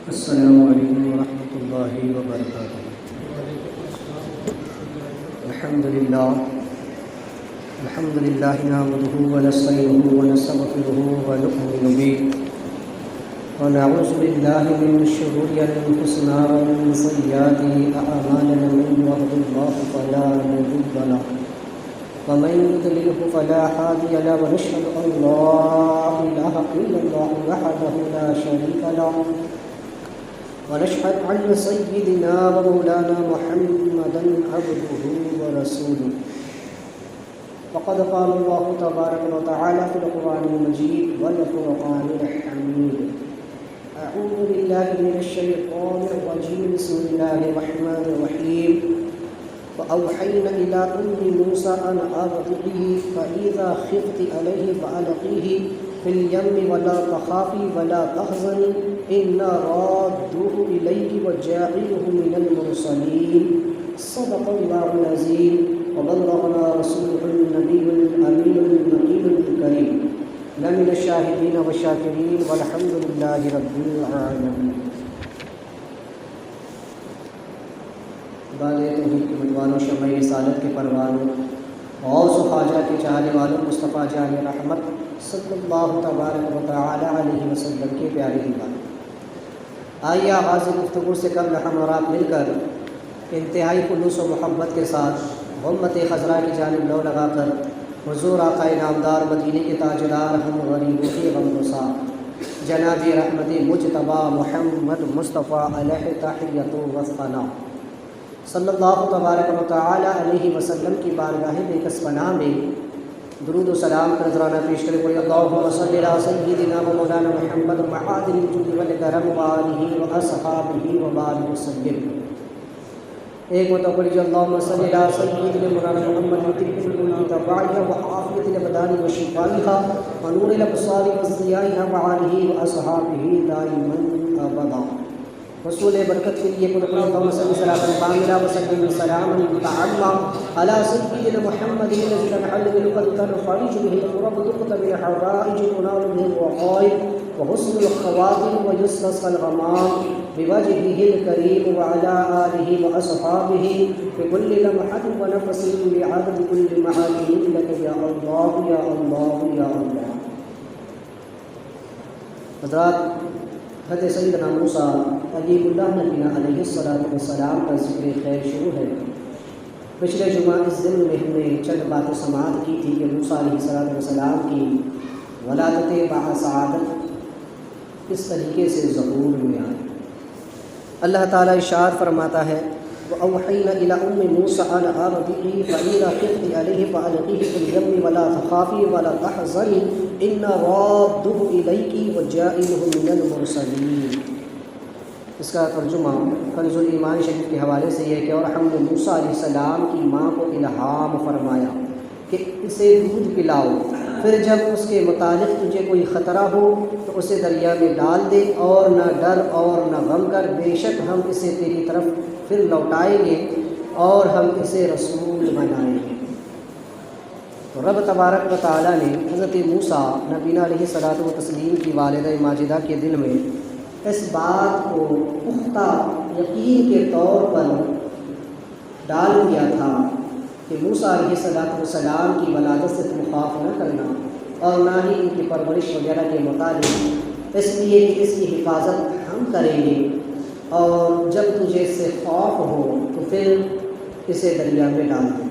السلام علیکم ورحمۃ اللہ وبرکاتہ۔ الحمد للہ نحمده ونستعینه ونستغفره ونؤمن به ونعوذ باللہ من شرور انفسنا ومن سیئات اعمالنا، من يهده الله فلا مضل له ومن يضلل فلا هادي له، ونشهد ان لا اله الا الله وحده لا شريك له، ونشهد أن سيدنا ومولانا محمدا عبده ورسوله. وقد قال الله تبارك وتعالى في القرآن المجيد والفرقان الحميد: أعوذ بالله من الشيطان الرجيم، بسم الله الرحمن الرحيم. وأوحينا إلى أم موسى أن أرضعيه فإذا خفت عليه فألقيه في اليم ولا تخافي ولا تحزني إنا رادوه إليك وجاعله من المرسلين. صدق الله العظيم وبلغنا رسوله النبي الأمين المكين الكريم. لمن الشاهدين والشاكرين والحمد لله رب العالمين. بال توحید کے مجوانوں، شمع رسالت کے پروانوں، غوث و خواجہ کے چاہنے والوں، مصطفیٰ جان رحمت صلی اللہ تبارک و تعالی علیہ وسلم کے پیارے دیوان، آئیے آغاز گفتگو سے قبل ہم اور آپ مل کر انتہائی خلوص و محبت کے ساتھ غمت خضراء کی جانب لو لگا کر حضور آقا نامدار مدینے کے تاجدار ہم غریبوں کے غم گسار جناب رحمت مجتبیٰ محمد مصطفیٰ علیہ تحیت و ثنا صلی اللہ تبارک و تعالی علیہ وسلم کی بارگاہ بے کس پناہ میں درود و سلام کا نذرانہ پیش کرے پڑے اللہم صلی علی سیدنا و مولانا محمد معادل الجود والکرم وآلہ و اصحابہ و بارک وسلم. ایک متوقع جو اللہم صلی علی سیدنا مولانا محمد طب القلوب دواعیہ و عافیت الابدان و شفائیہ و نور الابصار و ضیائیہ و آلہ و اصحابہ دائما ابدا. رسول برکت کے لیے اللہم صلی صلاۃ کاملہ و سلم سلاما متعمہ علی سیدنا محمد الذی تنحل بالقدر تنفرج به الكرب تقضى به الحوائج تنال به الرغائب وحسن الخواتم ويستسقى الغمام بوجهه الكريم وعلى آله وأصحابه بكل لمحة ونفس بعدد كل معاني لك يا الله يا الله يا الله. حضرات، حضرت سیدنا موسیٰ علیہ اللہ نبینا علیہ السلام کا ذکر خیر شروع ہے. پچھلے جمعہ اس دن میں ہم نے چند باتیں سماعت کی تھی کہ موسیٰ علیہ السلام کی ولادت سعادت اس طریقے سے ظہور میں آئی. اللہ تعالیٰ ارشاد فرماتا ہے: وَأَوْحَيْنَا إِلَىٰ أُمِّ مُوسَىٰ أَنْ أَرْضِعِيهِ فَإِذَا خِفْتِ عَلَيْهِ فَأَلْقِيهِ فِي الْيَمِّ وَلَا تَخَافِي وَلَا تَحْزَنِي إِنَّا رَادُّوهُ إِلَيْكِ وَجَاعِلُهُ مِنَ الْمُرْسَلِينَ. اس کا ترجمہ کنز الایمان شریف کے حوالے سے یہ ہے کہ اور ہم نے موسیٰ علیہ السلام کی ماں کو الہام فرمایا کہ اسے دودھ پلاؤ، پھر جب اس کے متعلق تجھے کوئی خطرہ ہو تو اسے دریا میں ڈال دے، اور نہ ڈر اور نہ غم کر، بے شک ہم اسے تیری طرف پھر لوٹائیں گے اور ہم اسے رسول بنائیں گے. تو رب تبارک و تعالیٰ نے حضرت موسیٰ نبینا علیہ الصلاۃ والتسلیم کی والدہ ماجدہ کے دل میں اس بات کو پختہ یقین کے طور پر ڈال دیا تھا کہ موسیٰ علیہ السلام کی ولادت سے تم خوف نہ کرنا اور نہ ہی ان کی پرورش وغیرہ کے متعلق، اس لیے کہ اس کی حفاظت ہم کریں گے، اور جب تجھے اس سے خوف ہو تو پھر اسے دریا میں ڈال دیں.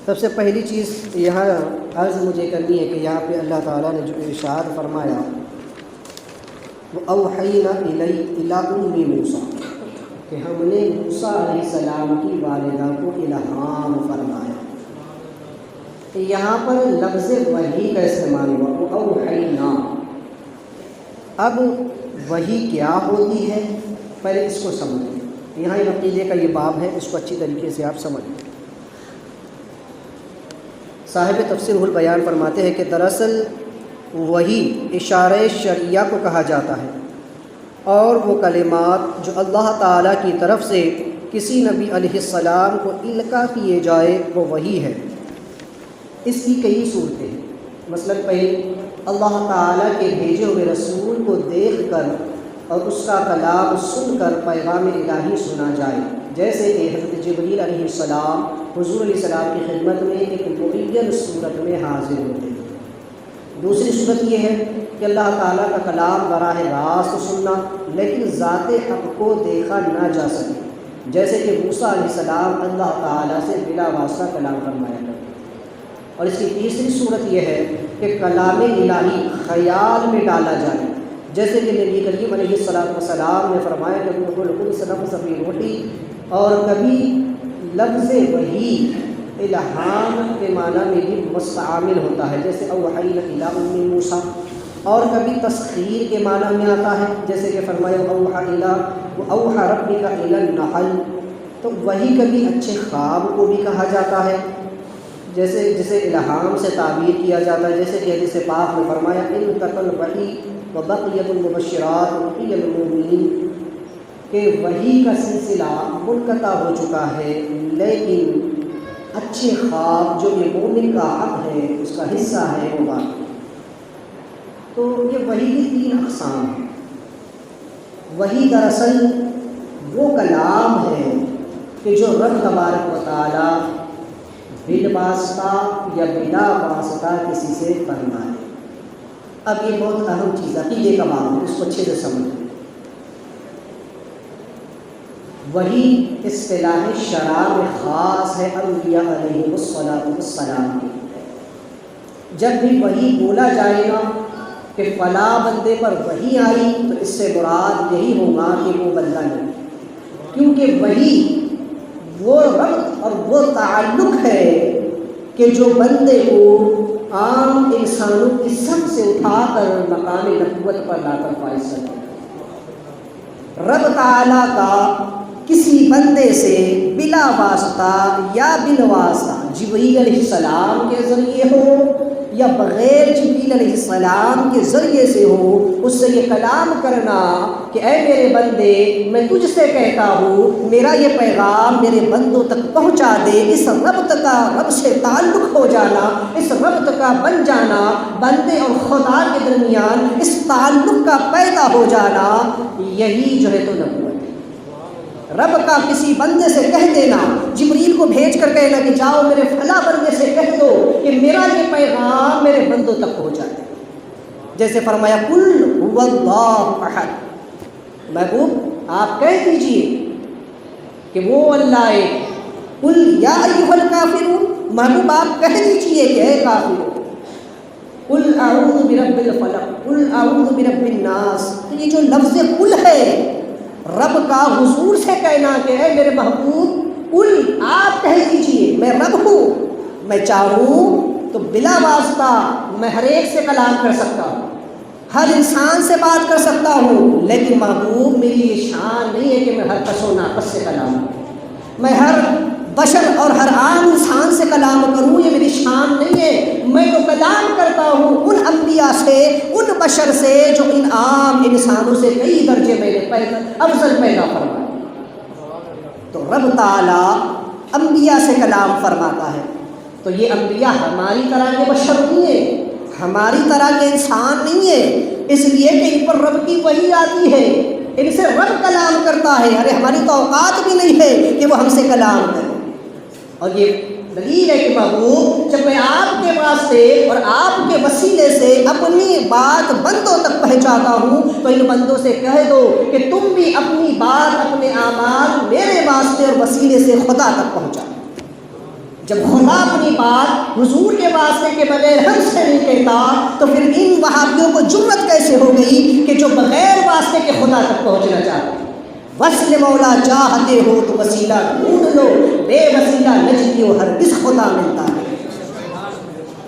سب سے پہلی چیز یہاں عرض مجھے کرنی ہے کہ یہاں پہ اللہ تعالیٰ نے جو ارشاد فرمایا وَأَوْحَيْنَا إِلَىٰ أُمِّ مُوسَىٰ، کہ ہم نے موسیٰ علیہ السلام کی والدہ کو الہام فرمایا. یہاں پر لفظ وحی کا استعمال ہوا، وَأَوْحَيْنَا. اب وحی کیا ہوتی ہے پہلے اس کو سمجھیں. یہاں عقیدے کا یہ باب ہے، اس کو اچھی طریقے سے آپ سمجھیں. صاحب تفسیر البیان فرماتے ہیں کہ دراصل وحی اشارہ شرعیہ کو کہا جاتا ہے، اور وہ کلمات جو اللہ تعالیٰ کی طرف سے کسی نبی علیہ السلام کو القاء کیے جائے وہ وحی ہے. اس کی کئی صورتیں ہیں. مثلا پہلے اللہ تعالیٰ کے بھیجے ہوئے رسول کو دیکھ کر اور اس کا کلام سن کر پیغام الہی سنا جائے، جیسے کہ حضرت جبریل علیہ السلام حضور علیہ السلام کی خدمت میں ایک معین صورت میں حاضر ہوتے ہیں۔ دوسری صورت یہ ہے کہ اللہ تعالیٰ کا کلام براہ راست سننا، لیکن ذات حق کو دیکھا نہ جا سکے، جیسے کہ موسیٰ علیہ السلام اللہ تعالیٰ سے بلا واسطہ کلام فرمایا کرتے۔ اور اس کی تیسری صورت یہ ہے کہ کلام الہی خیال میں ڈالا جائے، جیسے کہ نبی کریم علیہ السلام نے فرمایا کہ روح القدس نفث فی روحی، اور کبھی لفظ وحی الہام کے معنی میں بھی مستعمل ہوتا ہے، جیسے اوحینا الی ام موسیٰ، اور کبھی تسخیر کے معنی میں آتا ہے، جیسے کہ فرمایا اوحی ربک الی النحل۔ تو وہی کبھی اچھے خواب کو بھی کہا جاتا ہے، جسے الہام سے تعبیر کیا جاتا ہے، جیسے کہ حدیث پاک میں فرمایا انقطع الوحی وبقیت المبشرات وقیل المؤمنین، کہ وحی کا سلسلہ منقطع ہو چکا ہے، لیکن اچھے خواب جو کہ مومن کا حق ہے، اس کا حصہ ہے، وہ باقی۔ تو یہ وحی کی تین اقسام ہیں۔ وحی دراصل وہ کلام ہے کہ جو رب تبارک و تعالیٰ بالواسطہ یا بلا واسطہ کسی سے فرمائے۔ اب یہ بہت اہم چیز عقیدے کا معاملہ، اس کو اچھے سے سمجھیں۔ وحی اصطلاح شرع میں خاص ہے انبیاء علیہ السلام کی۔ جب بھی وحی بولا جائے گا کہ فلاں بندے پر وحی آئی، تو اس سے مراد یہی ہوگا کہ وہ بندہ نہیں، کیونکہ وحی وہ ربط اور وہ تعلق ہے کہ جو بندے کو عام انسانوں کی سب سے اٹھا کر مقام نبوت پر لا کر فائز کرتا ہے۔ رب تعالیٰ کا کسی بندے سے بلا واسطہ یا بالواسطہ جبریل علیہ السلام کے ذریعے ہو یا بغیر جبریل علیہ السلام کے ذریعے سے ہو، اس سے یہ کلام کرنا کہ اے میرے بندے، میں تجھ سے کہتا ہوں میرا یہ پیغام میرے بندوں تک پہنچا دے، اس ربط کا رب سے تعلق ہو جانا، اس ربط کا بن جانا، بندے اور خدا کے درمیان اس تعلق کا پیدا ہو جانا، یہی جو ہے تو نبوت ہے۔ رب کا کسی بندے سے کہہ دینا، جبریل کو بھیج کر کہنا کہ جاؤ میرے فلاں بندے سے کہہ دو کہ میرا یہ پیغام میرے بندوں تک پہنچا دے، جیسے فرمایا قل هو اللہ احد، محبوب آپ کہہ دیجئے کہ وہ اللہ ایک، قل یا ایھا الکافرون، محبوب آپ کہہ دیجئے کہ اے کافرون، قل اعوذ برب الفلق، قل اعوذ برب الناس۔ یہ جو لفظ قل ہے رب کا حضور سے کہنا کہ اے میرے محبوب قل آپ کہہ دیجئے میں رب ہوں، میں چاہوں تو بلا واسطہ میں ہر ایک سے کلام کر سکتا ہوں، ہر انسان سے بات کر سکتا ہوں، لیکن محبوب میری یہ شان نہیں ہے کہ میں ہر کس و ناقص سے کلام کروں، میں ہر بشر اور ہر عام انسان سے کلام کروں، یہ میری شان نہیں ہے۔ میں تو کلام کرتا ہوں ان انبیاء سے، ان بشر سے جو ان عام انسانوں سے کئی درجے میں نے افضل پیدا فرمایا۔ تو رب تعالیٰ انبیاء سے کلام فرماتا ہے، تو یہ انبیاء ہماری طرح کے بشر نہیں ہیں، ہماری طرح کے انسان نہیں ہیں، اس لیے کہ ان پر رب کی وحی آتی ہے، ان سے رب کلام کرتا ہے۔ ارے ہماری تو اوقات بھی نہیں ہے کہ وہ ہم سے کلام کرے۔ اور یہ دلیل ہے کہ محبوب جب میں آپ کے واسطے اور آپ کے وسیلے سے اپنی بات بندوں تک پہنچاتا ہوں، تو ان بندوں سے کہہ دو کہ تم بھی اپنی بات، اپنے اعمال میرے واسطے اور وسیلے سے خدا تک پہنچاؤ۔ جب خدا اپنی بات حضور کے واسطے کے بغیر ہم سے نہیں کہتا، تو پھر ان وہابیوں کو جرت کیسے ہو گئی کہ جو بغیر واسطے کے خدا تک پہنچنا چاہتے ہیں؟ وصل مولا چاہتے ہو تو وسیلہ ڈھونڈ لو، بے وسیلہ نجدی ہو ہرگز خدا ملتا ہے۔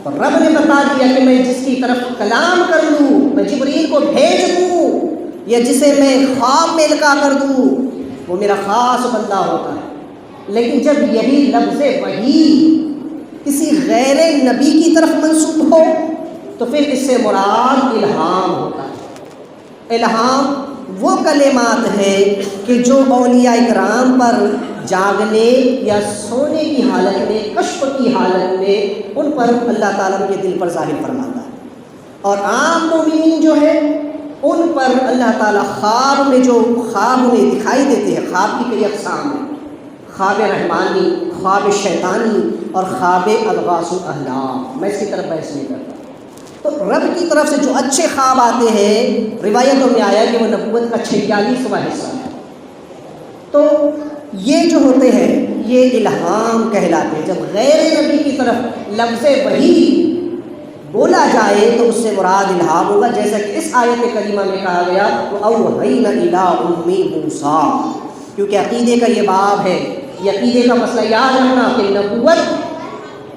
اور رب نے بتا دیا کہ میں جس کی طرف کلام کر لوں، میں جبریل کو بھیج دوں، یا جسے میں خواب میں لکھا کر دوں، وہ میرا خاص بندہ ہوتا ہے۔ لیکن جب یہی لفظ وحی کسی غیر نبی کی طرف منسوب ہو، تو پھر اس سے مراد الہام ہوتا ہے۔ الہام وہ کلمات ہے کہ جو اولیاء اکرام پر جاگنے یا سونے کی حالت میں، کشف کی حالت میں ان پر اللہ تعالیٰ کے دل پر ظاہر فرماتا ہے، اور عام مومنین جو ہے ان پر اللہ تعالیٰ خواب میں جو خواب انہیں دکھائی دیتے ہیں، خواب کی کئی اقسام ہیں، خواب رحمانی، خواب شیطانی اور خواب اضغاث الاحلام۔ میں اس کی طرف بحث نہیں کرتا۔ تو رب کی طرف سے جو اچھے خواب آتے ہیں، روایتوں میں آیا کہ وہ نبوت کا 46واں حصہ ہے۔ تو یہ جو ہوتے ہیں یہ الہام کہلاتے ہیں۔ جب غیر نبی کی طرف لفظ وحی بولا جائے تو اس سے مراد الہام ہوگا، جیسا کہ اس آیت کریمہ میں کہا گیا وَأَوْحَيْنَا إِلَىٰ أُمِّ مُوسَىٰ، کیونکہ عقیدے کا یہ باب ہے۔ یہ عقیدے کا مسئلہ یاد رکھنا کہ نبوت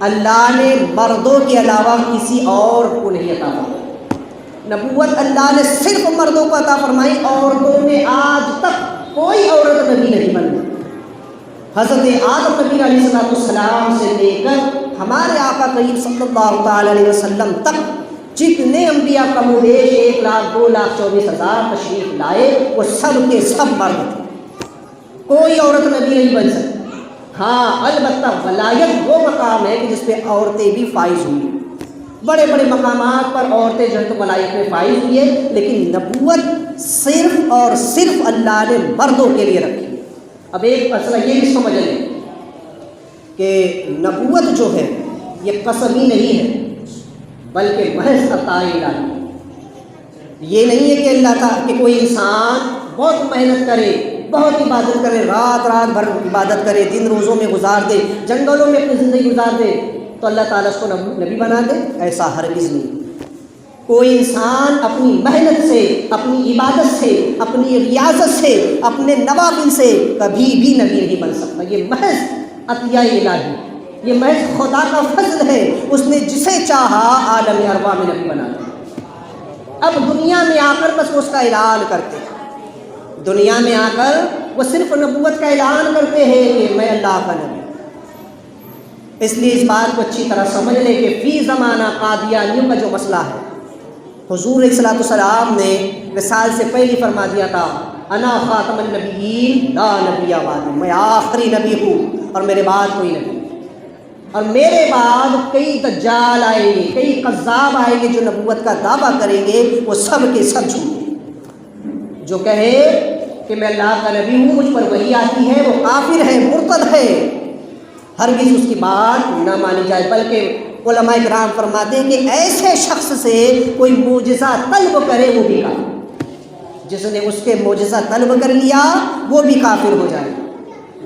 اللہ نے مردوں کے علاوہ کسی اور کو نہیں عطا فرمائی۔ نبوت اللہ نے صرف مردوں کو عطا فرمائی، عورتوں میں آج تک کوئی عورت نبی نہیں بنی۔ حضرت آدم نبی علیہ السلام سے لے کر ہمارے آقا کریم صلی اللہ تعالی علیہ وسلم تک جتنے انبیاء کم و بیش 1,02,24,000 تشریف لائے، وہ سب کے سب مرد تھے، کوئی عورت نبی نہیں بن سکتی۔ ہاں البتہ ولایت وہ مقام ہے کہ جس پہ عورتیں بھی فائز ہوئی، بڑے بڑے مقامات پر عورتیں جو ہے تو ولایت میں فائز ہوئی ہے، لیکن نبوت صرف اور صرف اللہ نے مردوں کے لیے رکھی۔ اب ایک مسئلہ یہ بھی سمجھ لیں کہ نبوت جو ہے یہ قسمی نہیں ہے، بلکہ محض عطا الہی۔ یہ نہیں ہے کہ اللہ کا کہ کوئی انسان بہت محنت کرے، بہت عبادت کرے، رات رات بھر عبادت کرے، دن روزوں میں گزار دے، جنگلوں میں اپنی زندگی گزار دے تو اللہ تعالیٰ اس کو نبی بنا دے، ایسا ہرگز نہیں۔ کوئی انسان اپنی محنت سے، اپنی عبادت سے، اپنی ریاضت سے، اپنے نوافل سے کبھی بھی نبی نہیں بن سکتا۔ یہ محض عطیہ الہی، یہ محض خدا کا فضل ہے، اس نے جسے چاہا عالم ارواح میں نبی بنا دیا۔ اب دنیا میں آ کر بس اس کا اعلان کرتے ہیں، دنیا میں آ کر وہ صرف نبوت کا اعلان کرتے ہیں کہ میں اللہ کا نبی۔ اس لیے اس بات کو اچھی طرح سمجھ لیں کہ فی زمانہ قادیانیوں کا جو مسئلہ ہے، حضور علیہ السلام نے وصال سے پہلے فرما دیا تھا انا خاتم النبیین لا نبی بعدی، میں آخری نبی ہوں اور میرے بعد کوئی نبی، اور میرے بعد کئی دجال آئیں گے، کئی قذاب آئیں گے جو نبوت کا دعویٰ کریں گے، وہ سب کے سب جھوٹے۔ جو کہے کہ میں اللہ کا نبی ہوں، مجھ پر وحی آتی ہے، وہ کافر ہے، مرتد ہے، ہرگز اس کی بات نہ مانی جائے۔ بلکہ علماء کرام فرماتے ہیں کہ ایسے شخص سے کوئی معجزہ طلب کرے وہ بھی کافر، جس نے اس کے معجزہ طلب کر لیا وہ بھی کافر ہو جائے۔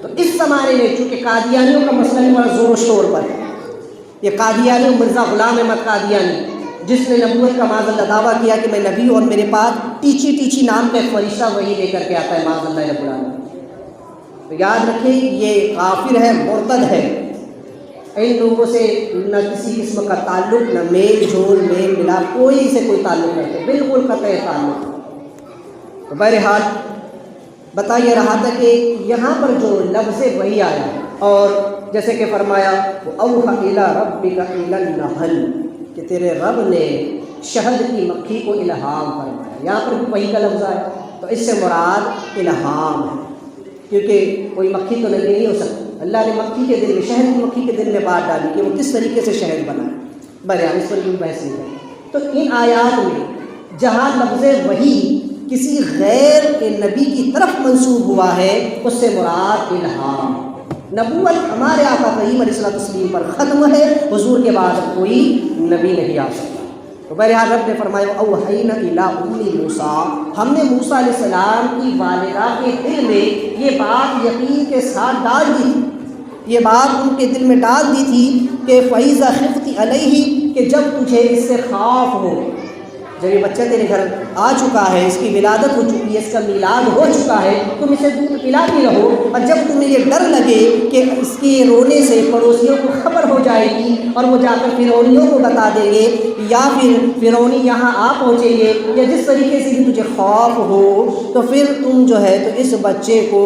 تو اس زمانے میں چونکہ قادیانیوں کا مسئلہ بھی بڑا زور و شور پر ہے، یہ قادیانی مرزا غلام احمد قادیانی جس نے نبوت کا معاذ اللہ دعویٰ کیا کہ میں نبی ہوں اور میرے پاس ٹیچی ٹیچی نام کا ایک فرشتہ وہی لے کر کے آتا ہے معاذ اللہ رب العالمین، تو یاد رکھیں یہ کافر ہے، مرتد ہے۔ ان لوگوں سے نہ کسی قسم کا تعلق، نہ میل جول میل ملا، کوئی سے کوئی تعلق نہیں، بالکل قطع تعلق۔ تو بہرحال بتا یہ رہا تھا کہ یہاں پر جو لفظ وحی آیا اور جیسے کہ فرمایا وَأَوْحَىٰ إِلَىٰ رَبِّكَ إِلَى النَّحْلِ، کہ تیرے رب نے شہد کی مکھی کو الہام فرمایا۔ یہاں پر بھی وحی کا لفظ آیا تو اس سے مراد الہام ہے، کیونکہ کوئی مکھی تو نہیں ہو سکتی۔ اللہ نے مکھی کے دل میں، شہد کی مکھی کے دل میں بات ڈالی کہ وہ کس طریقے سے شہد بنائے، بہرحال اس پر بھی بحث نہیں کریں۔ تو ان آیات میں جہاں لفظ وحی کسی غیر کے نبی کی طرف منسوب ہوا ہے اس سے مراد الہام۔ نبوت ہمارے آقا کریم علیہ السلام پر ختم ہے، حضور کے بعد کوئی نبی نہیں آ سکتا۔ تو بہرحال رب نے فرمایا اوحینا الی ام موسیٰ، ہم نے موسیٰ علیہ السلام کی والدہ کے دل میں یہ بات یقین کے ساتھ ڈال دی تھی، یہ بات ان کے دل میں ڈال دی تھی کہ فَإِذَا خِفْتِ عَلَيْهِ، کہ جب تجھے اس سے خوف ہو، جب یہ بچہ تیرے گھر آ چکا ہے، اس کی ولادت ہو چکی ہے، اس کا میلاد ہو چکا ہے، تم اسے دودھ پلاتی رہو، اور جب تمہیں یہ ڈر لگے کہ اس کے رونے سے پڑوسیوں کو خبر ہو جائے گی اور وہ جا کر فرعونیوں کو بتا دیں گے، یا پھر فرعونی یہاں آ پہنچیں گے، یا جس طریقے سے بھی تجھے خوف ہو، تو پھر تم جو ہے تو اس بچے کو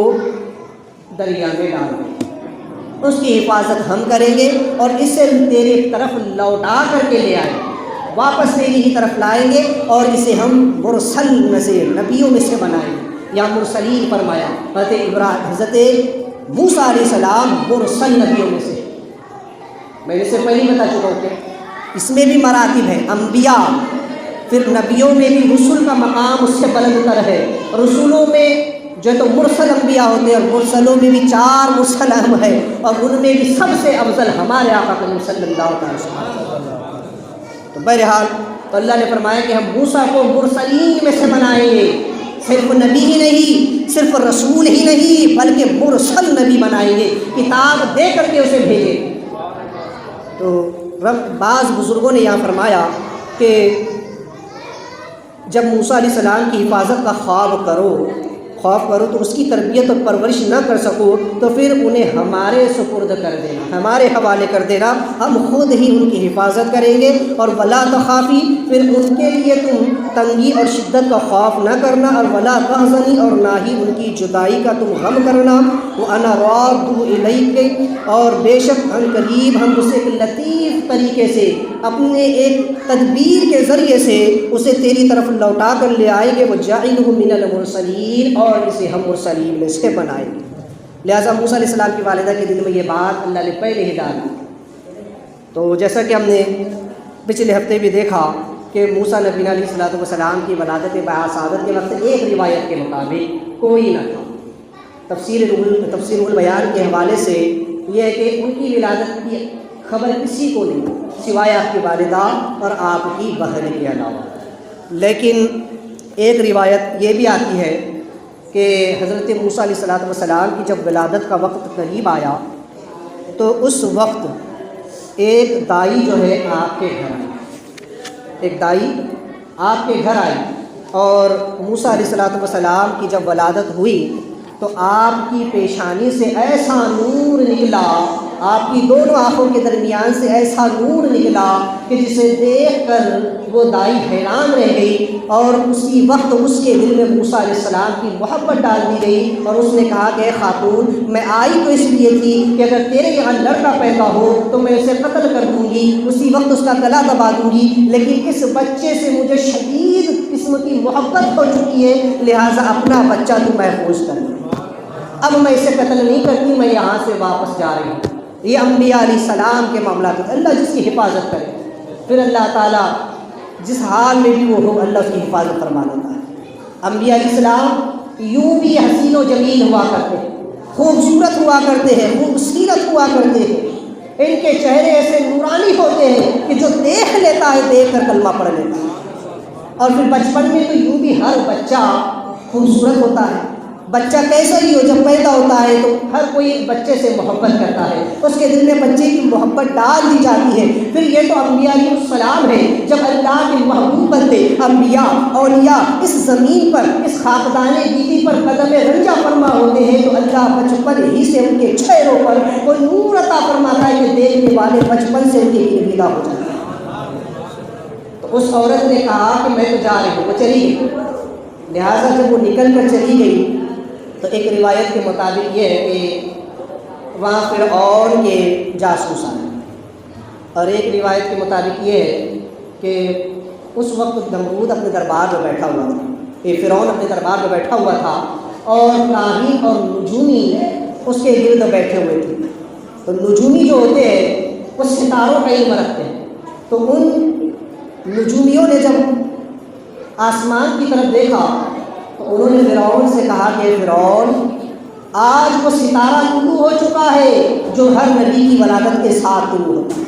دریا میں ڈال دو، اس کی حفاظت ہم کریں گے اور اسے تیرے طرف لوٹا کر کے لے آئیں گے، واپس تیری ہی طرف لائیں گے، اور اسے ہم مرسل میں سے، نبیوں میں سے بنائیں گے۔ یا مرسلین فرمایا، حضرت موسیٰ علیہ السلام مرسل نبیوں میں سے، میں اس سے پہلے بتا چکا ہوں کہ اس میں بھی مراتب ہیں، انبیاء، پھر نبیوں میں بھی رسول کا مقام اس سے بلند تر ہے. رسولوں میں جو تو مرسل انبیاء ہوتے ہیں، اور مرسلوں میں بھی 4 مرسل اہم ہے، اور ان میں بھی سب سے افضل ہمارے آقا کریم صلی اللہ علیہ وسلم. تو بہرحال تو اللہ نے فرمایا کہ ہم موسیٰ کو مرسلین میں سے بنائیں گے، صرف نبی ہی نہیں، صرف رسول ہی نہیں، بلکہ مرسل نبی بنائیں گے، کتاب دے کر کے اسے بھیجیں. تو بعض بزرگوں نے یہاں فرمایا کہ جب موسیٰ علیہ السلام کی حفاظت کا خوف کرو تو اس کی تربیت اور پرورش نہ کر سکو تو پھر انہیں ہمارے سپرد کر دینا، ہمارے حوالے کر دینا، ہم خود ہی ان کی حفاظت کریں گے. اور ولا تخافی، پھر ان کے لیے تم تنگی اور شدت کا خوف نہ کرنا، اور ولا تحزنی، اور نہ ہی ان کی جدائی کا تم غم کرنا. وانا رادہ الیک، اور بے شک ان قریب ہم اسے ایک لطیف طریقے سے اپنے ایک تدبیر کے ذریعے سے اسے تیری طرف لوٹا کر لے آئیں گے. وجاعلہ من المرسلین، اور اسے ہم مرسلین میں سے بنائیں گے. لہٰذا موسیٰ علیہ السلام کی والدہ کے دل میں یہ بات اللہ نے پہلے ہی ڈالی. تو جیسا کہ ہم نے پچھلے ہفتے بھی دیکھا کہ موسیٰ نبی علیہ السلام کی ولادت بعثادت کے وقت ایک روایت کے مطابق کوئی نہ تھا. تفسیر البیان کے حوالے سے یہ ہے کہ ان کی ولادت کی خبر کسی کو نہیں سوائے آپ کی والدہ اور آپ کی بہن کے علاوہ. لیکن ایک روایت یہ بھی آتی ہے کہ حضرت موسیٰ علیہ السلام کی جب ولادت کا وقت قریب آیا تو اس وقت ایک دائی جو ہے آپ کے گھر آئی، ایک دائی آپ کے گھر آئی، اور موسیٰ علیہ السلام کی جب ولادت ہوئی تو آپ کی پیشانی سے ایسا نور نکلا، آپ کی دونوں آنکھوں کے درمیان سے ایسا نور نکلا کہ جسے دیکھ کر وہ دائی حیران رہ گئی. اور اسی وقت اس کے دل میں موسیٰ علیہ السلام کی محبت ڈال دی گئی، اور اس نے کہا کہ خاتون، میں آئی تو اس لیے تھی کہ اگر تیرے یہاں لڑکا پیدا ہو تو میں اسے قتل کر دوں گی، اسی وقت اس کا گلا دبا دوں گی، لیکن اس بچے سے مجھے شدید قسم کی محبت ہو چکی ہے، لہٰذا اپنا بچہ تو محفوظ کر لے. اب میں اسے قتل نہیں کرتی، میں یہاں سے واپس جا رہی ہوں. یہ انبیاء علیہ السلام کے معاملات ہیں، اللہ جس کی حفاظت کرے پھر اللہ تعالیٰ جس حال میں بھی وہ ہو اللہ اس کی حفاظت فرما لیتا ہے. انبیاء علیہ السلام یوں بھی حسین و جمیل ہوا کرتے ہیں، خوبصورت ہوا کرتے ہیں، خوبصورت ہوا کرتے ہیں. ان کے چہرے ایسے نورانی ہوتے ہیں کہ جو دیکھ لیتا ہے دیکھ کر کلمہ پڑھ لیتا ہے. اور پھر بچپن میں تو یوں بھی ہر بچہ خوبصورت ہوتا ہے. بچہ کیسا ہی ہو جب پیدا ہوتا ہے تو ہر کوئی بچے سے محبت کرتا ہے، اس کے دل میں بچے کی محبت ڈال دی جاتی ہے. پھر یہ تو انبیاء علیہ السلام ہے، جب اللہ کے محبوب بندے انبیاء اولیاء اس زمین پر اس خاکدان گیتی پر قدم رنجہ فرما ہوتے ہیں تو اللہ بچپن ہی سے ان کے چہروں پر کوئی نور عطا فرماتا ہے کہ دیکھنے والے بچپن سے ان کی بیدار ہو جاتے ہیں. تو اس عورت نے کہا کہ میں تو جا رہی ہوں، وہ چلی گئی. لہٰذا جب وہ نکل کر چلی گئی تو ایک روایت کے مطابق یہ ہے کہ وہاں فرعون کے جاسوس آئے، اور ایک روایت کے مطابق یہ ہے کہ اس وقت نمرود اپنے دربار میں بیٹھا ہوا تھا، فرعون اپنے دربار میں بیٹھا ہوا تھا، اور کاہن اور نجومی اس کے گرد بیٹھے ہوئے تھے. تو نجومی جو ہوتے ہیں وہ ستاروں کا علم رکھتے ہیں. تو ان نجومیوں نے جب آسمان کی طرف دیکھا تو انہوں نے فرعون سے کہا کہ فرعون، آج وہ ستارہ طلوع ہو چکا ہے جو ہر نبی کی ولادت کے ساتھ طلوع ہوتا ہے.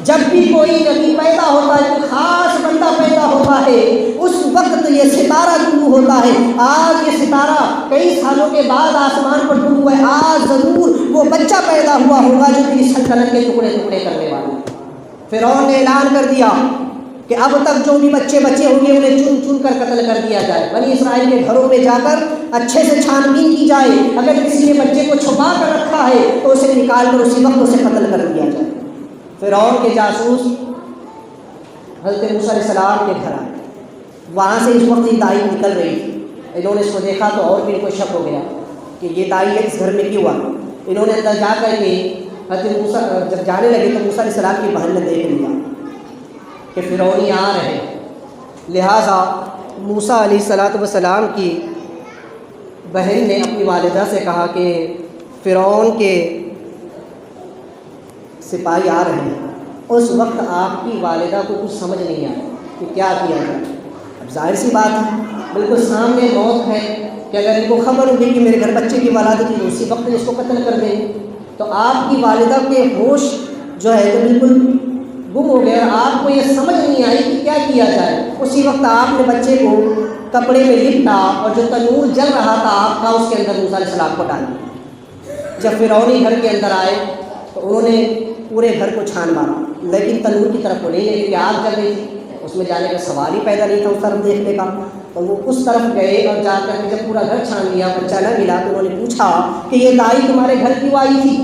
جب بھی کوئی نبی پیدا ہوتا ہے، کوئی خاص بندہ پیدا ہوتا ہے، اس وقت یہ ستارہ طلوع ہوتا ہے. آج یہ ستارہ کئی سالوں کے بعد آسمان پر طلوع ہوا ہے، آج ضرور وہ بچہ پیدا ہوا ہوگا جو تیری سلطنت کے ٹکڑے ٹکڑے کرنے والا ہے. فرعون نے اعلان کر دیا کہ اب تک جو بھی بچے ہوں گے انہیں چن چن کر قتل کر دیا جائے. بنی اسرائیل کے گھروں میں جا کر اچھے سے چھان بین کی جائے، اگر کسی نے بچے کو چھپا کر رکھا ہے تو اسے نکال کر اسی وقت اسے قتل کر دیا جائے. فرعون کے جاسوس حضرت موسیٰ علیہ السلام کے گھر آئے. وہاں سے اس وقت یہ دائی نکل رہی تھی. انہوں نے اس کو دیکھا تو اور بھی ان کو شک ہو گیا کہ یہ دائی ہے اس گھر میں کیوں آئی. انہوں نے اندر جا کر کے حضرت موسیٰ جب جانے لگے تو موسیٰ علیہ السلام کی بہن نے دیکھ لیا کہ فرعونی آ رہے. لہٰذا موسیٰ علیہ السلام کی بہن نے اپنی والدہ سے کہا کہ فرعون کے سپاہی آ رہے ہیں. اس وقت آپ کی والدہ کو کچھ سمجھ نہیں آیا. کہ کیا کیا جائے۔ اب ظاہر سی بات ہے، بالکل سامنے موت ہے کہ اگر ان کو خبر ہوگی کہ میرے گھر بچے کی ولادت کی، اسی وقت اس کو قتل کر دیں، تو آپ کی والدہ کے ہوش جو ہے تو بالکل گم ہو گیا، آپ کو یہ سمجھ نہیں آئی کہ کیا کیا جائے۔ اسی وقت آپ نے بچے کو کپڑے میں لپٹا اور جو تنور جل رہا تھا آپ کا، اس کے اندر موسیٰ علیہ السلام کو ڈال دیا۔ جب فرعونی گھر کے اندر آئے تو انہوں نے پورے گھر کو چھان مارا، لیکن تنور کی طرف کو نہیں گئے، آگ جل رہی تھی، اس میں جانے کا سوال ہی پیدا نہیں تھا اس طرف دیکھنے کا۔ تو وہ اس طرف گئے اور جا کر جب پورا گھر چھان لیا، بچہ نہ ملا، تو انہوں نے پوچھا کہ یہ دائی تمہارے گھر کیوں آئی تھی؟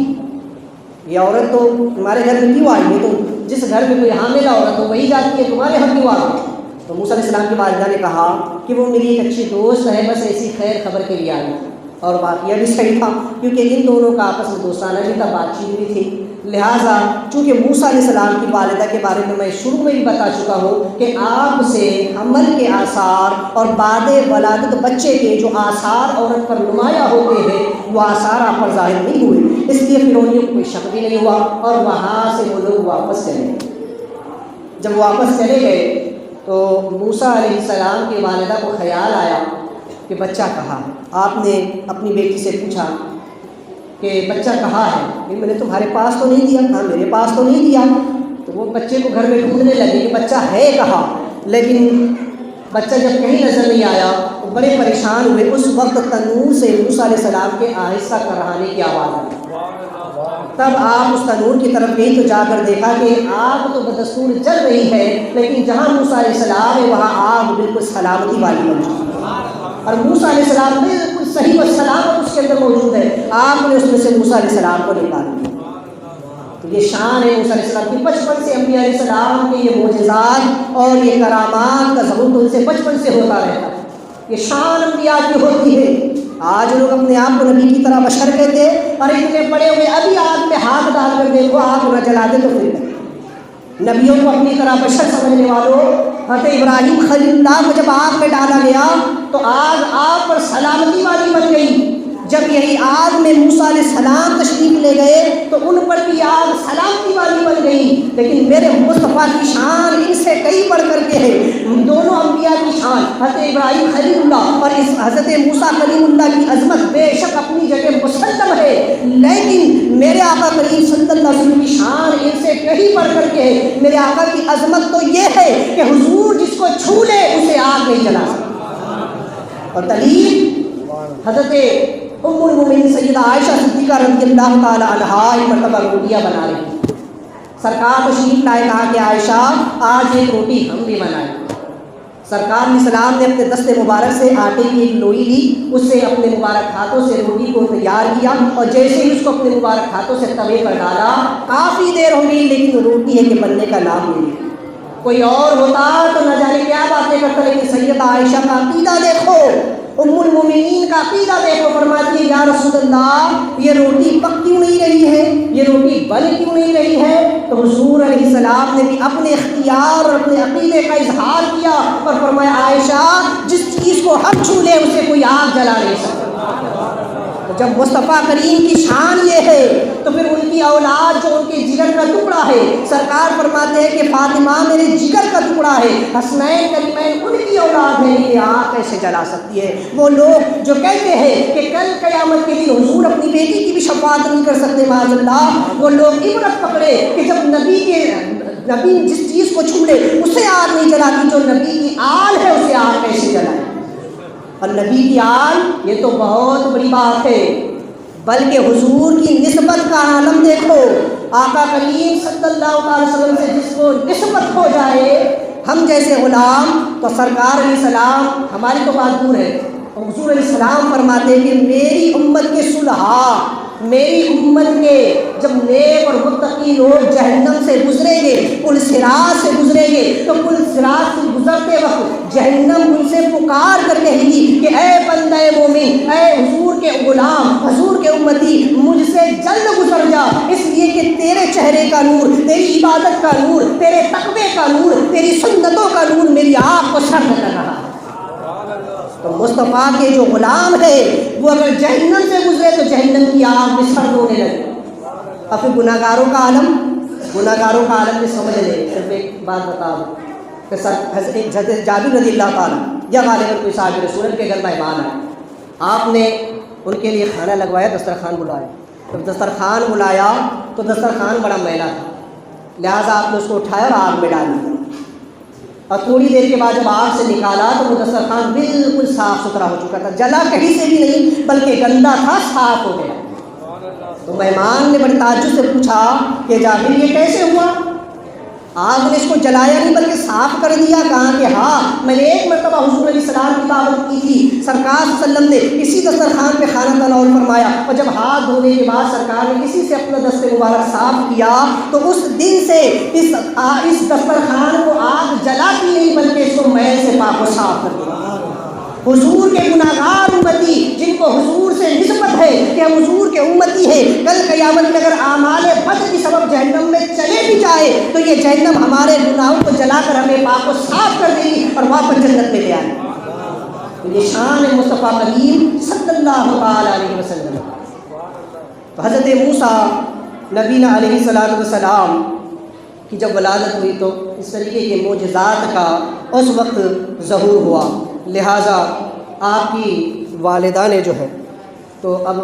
یہ عورت تو تمہارے گھر میں کیوں آئی ہے؟ تو جس گھر میں کوئی حاملہ عورت ہو وہی جاتی ہے، تمہارے گھر کیوں آ گئی؟ تو موسیٰ علیہ السلام کی والدہ نے کہا کہ وہ میری ایک اچھی دوست ہے، بس ایسی خیر خبر کے لیے آئی، اور واقعہ بھی صحیح تھا کیونکہ ان دونوں کا آپس میں دوستانہ بھی تھا، بات چیت بھی تھی۔ لہٰذا چونکہ موسیٰ علیہ السلام کی والدہ کے بارے میں میں شروع میں بھی بتا چکا ہوں کہ آپ سے حمل کے آثار اور بعد ولادت بچے کے جو آثار عورت پر نمایاں ہوتے ہیں وہ آثار آپ پر ظاہر نہیں ہوئے، اس لیے فرعونیوں کو کوئی شک بھی نہیں ہوا، اور وہاں سے وہ لوگ واپس چلے گئے۔ جب واپس چلے گئے تو موسیٰ علیہ السلام کی والدہ کو خیال آیا کہ بچہ کہاں ہے۔ آپ نے اپنی بیٹی سے پوچھا کہ بچہ کہاں ہے؟ میں نے تمہارے پاس تو نہیں دیا؟ ہاں میرے پاس تو نہیں دیا۔ تو وہ بچے کو گھر میں ڈھونڈنے لگے کہ بچہ ہے کہاں، لیکن بچہ جب کہیں نظر نہیں آیا تو بڑے پریشان ہوئے۔ اس وقت تنور سے موسیٰ علیہ السلام کے آہستہ کرہانے کی آواز آئی۔ تب آپ اس تنور کی طرف گئی تو جا کر دیکھا کہ آگ تو بدستور جل رہی ہے، لیکن جہاں موسیٰ علیہ السلام ہے وہاں آگ بالکل سلامتی والی بن چکی ہے، اور موسیٰ علیہ السلام بالکل صحیح و سلامت اس کے اندر موجود ہے۔ آپ نے اس میں سے موسیٰ علیہ السلام کو نکال دیا۔ تو یہ شان ہے موسیٰ علیہ السلام کی، بچپن سے انبیاء علیہ السلام کے یہ معجزات اور یہ کرامات کا ظہور تو ان سے بچپن سے ہوتا رہتا ہے، یہ شان انبیاء کی ہوتی ہے۔ آج لوگ اپنے آپ کو نبی کی طرح بشر کہتے ہیں، اور اتنے بڑے ہوئے ابھی آگ میں ہاتھ ڈال کر دیکھو آگ نہ جلا دے تو پھر نبیوں کو اپنی طرح بشر سمجھنے والوں، حضرت ابراہیم خلیل اللہ کو جب آگ میں ڈالا گیا تو آگ آپ پر سلامتی والی بن گئی۔ جب یہی آگ میں موسیٰ علیہ السلام تشریف لے گئے تو ان پر بھی آگ سلامتی والی بن گئی، لیکن میرے مصطفیٰ کی شان ان سے کئی بڑھ کر کے ہے۔ دونوں انبیاء کی شان، حضرت ابراہیم خلیل اللہ اور اس حضرت موسیٰ کلیم اللہ کی عظمت بے شک اپنی جگہ مسلم ہے، لیکن میرے آقا کریم صلی اللہ علیہ وسلم کی شان ان سے کہیں بڑھ کر کے ہے۔ میرے آقا کی عظمت تو یہ ہے کہ حضور جس کو چھو لے اسے آگ نہیں جلا سکتا، اور دلیل حضرت ام المومنین سیدہ عائشہ صدیقہ رضی اللہ تعالی عنہا ایک مرتبہ روٹیاں بنا رہی تھی، سرکار تشریف لائے، کہا کہ عائشہ آج ایک روٹی ہم بھی بنائیں۔ سرکار علیہ السلام نے اپنے دست مبارک سے آٹے کی ایک لوئی لی، اس سے اپنے مبارک ہاتھوں سے روٹی کو تیار کیا، اور جیسے ہی اس کو اپنے مبارک ہاتھوں سے توے پر ڈالا کافی دیر ہو گئی، لیکن روٹی ہے کہ بننے کا نام نہیں۔ کوئی اور ہوتا تو نہ جانے کیا باتیں کرتا، لیکن سیدہ عائشہ کا عقیدہ دیکھو، ام المومنین کا عقیدہ دیکھو، فرماتی ہے یا رسول اللہ یہ روٹی پک کیوں نہیں رہی ہے، یہ روٹی بن کیوں نہیں رہی ہے؟ تو حضور علیہ السلام نے بھی اپنے اختیار اور اپنے عقیدے کا اظہار کیا اور فرمایا عائشہ جس چیز کو ہم چھو لیں اسے کوئی آگ جلا نہیں سکتا۔ جب مصطفیٰ کریم کی شان یہ ہے تو پھر ان کی اولاد جو ان کے جگر کا ٹکڑا ہے، سرکار فرماتے ہیں کہ فاطمہ میرے جگر کا ٹکڑا ہے، حسنین کریمین ان کی اولاد ہے، یہ آگ کیسے جلا سکتی ہے؟ وہ لوگ جو کہتے ہیں کہ کل قیامت کے دن حضور اپنی بیٹی کی بھی شفاعت نہیں کر سکتے معاذ اللہ، وہ لوگ عبرت پکڑے کہ جب نبی جس چیز کو چھو لے اسے آگ نہیں جلاتی، جو نبی کی آل ہے اسے آگ کیسے جلائے؟ اور نبی کی آل یہ تو بہت بڑی بات ہے، بلکہ حضور کی نسبت کا عالم دیکھو، آقا کریم صلی اللہ علیہ وسلم سے جس کو نسبت ہو جائے ہم جیسے غلام، تو سرکار علیہ السلام ہماری تو بات دور ہے، حضور علیہ السلام فرماتے ہیں کہ میری امت کے صلحاء، میری امت کے جب نیک اور متقی لوگ جہنم سے گزریں گے، پل صراط سے گزریں گے، تو پل صراط سے گزرتے وقت جہنم ان سے پکار کر کہے گی کہ اے بندہ مومن، اے حضور کے غلام، حضور کے امتی، مجھ سے جلد گزر جا، اس لیے کہ تیرے چہرے کا نور، تیری عبادت کا نور، تیرے تقوی کا نور، تیری سنتوں کا نور میری آنکھ کو سرد کر رہا ہے۔ تو مصطفیٰ کے جو غلام ہے وہ اگر جہنم سے گزرے تو جہنم کی آگ میں سرد ہونے لگے۔ اور پھر گناہگاروں کا عالم، گناہگاروں کا عالم میں سمجھ لے، صرف ایک بات بتا دوں، کہ حضرت جابر رضی اللہ تعالیٰ یا غالباً کوئی صاحب رسول کے گھر مہمان آئے، آپ نے ان کے لیے کھانا لگوایا، دسترخوان بلایا. جب دسترخوان بلایا تو دسترخوان بڑا میلا تھا، لہٰذا آپ نے اس کو اٹھایا اور آگ میں ڈال دیا. اور تھوڑی دیر کے بعد جب آگ سے نکالا تو وہ دسترخوان بالکل صاف ستھرا ہو چکا تھا، جلا کہیں سے بھی نہیں بلکہ گندا تھا، صاف ہو گیا. تو مہمان نے بڑے تعجب سے پوچھا کہ جابر یہ کیسے ہوا؟ آگ نے اس کو جلایا نہیں بلکہ صاف کر دیا. کہا کہ ہاں میں نے ایک مرتبہ حضور علیہ السلام کی دعوت کی تھی، سرکار صلی اللہ علیہ وسلم نے اسی دسترخوان پہ کھانا تناول فرمایا، اور جب ہاتھ دھونے کے بعد سرکار نے کسی سے اپنا دست مبارک صاف کیا تو اس دن سے اس دسترخوان کو آگ جلاتی نہیں بلکہ اس کو میل سے پاک و صاف کر دیا. حضور کے گناہگار امتی جن کو حضور سے نسبت ہے کہ ہم حضور کے امتی ہیں، کل قیامت میں اگر اعمال بد کی سبب جہنم میں چلے بھی جائے تو یہ جہنم ہمارے گناہوں کو جلا کر ہمیں پاک و صاف کر دے گی اور واپس جنت میں لے آئے گی. یہ شان ہے مصطفیٰ کریم صلی اللہ علیہ وسلم. تو حضرت موسیٰ نبینا علیہ الصلوۃ والسلام کی جب ولادت ہوئی تو اس طریقے کے معجزات کا اس وقت ظہور ہوا، لہٰذا آپ کی والدہ نے جو ہے تو اب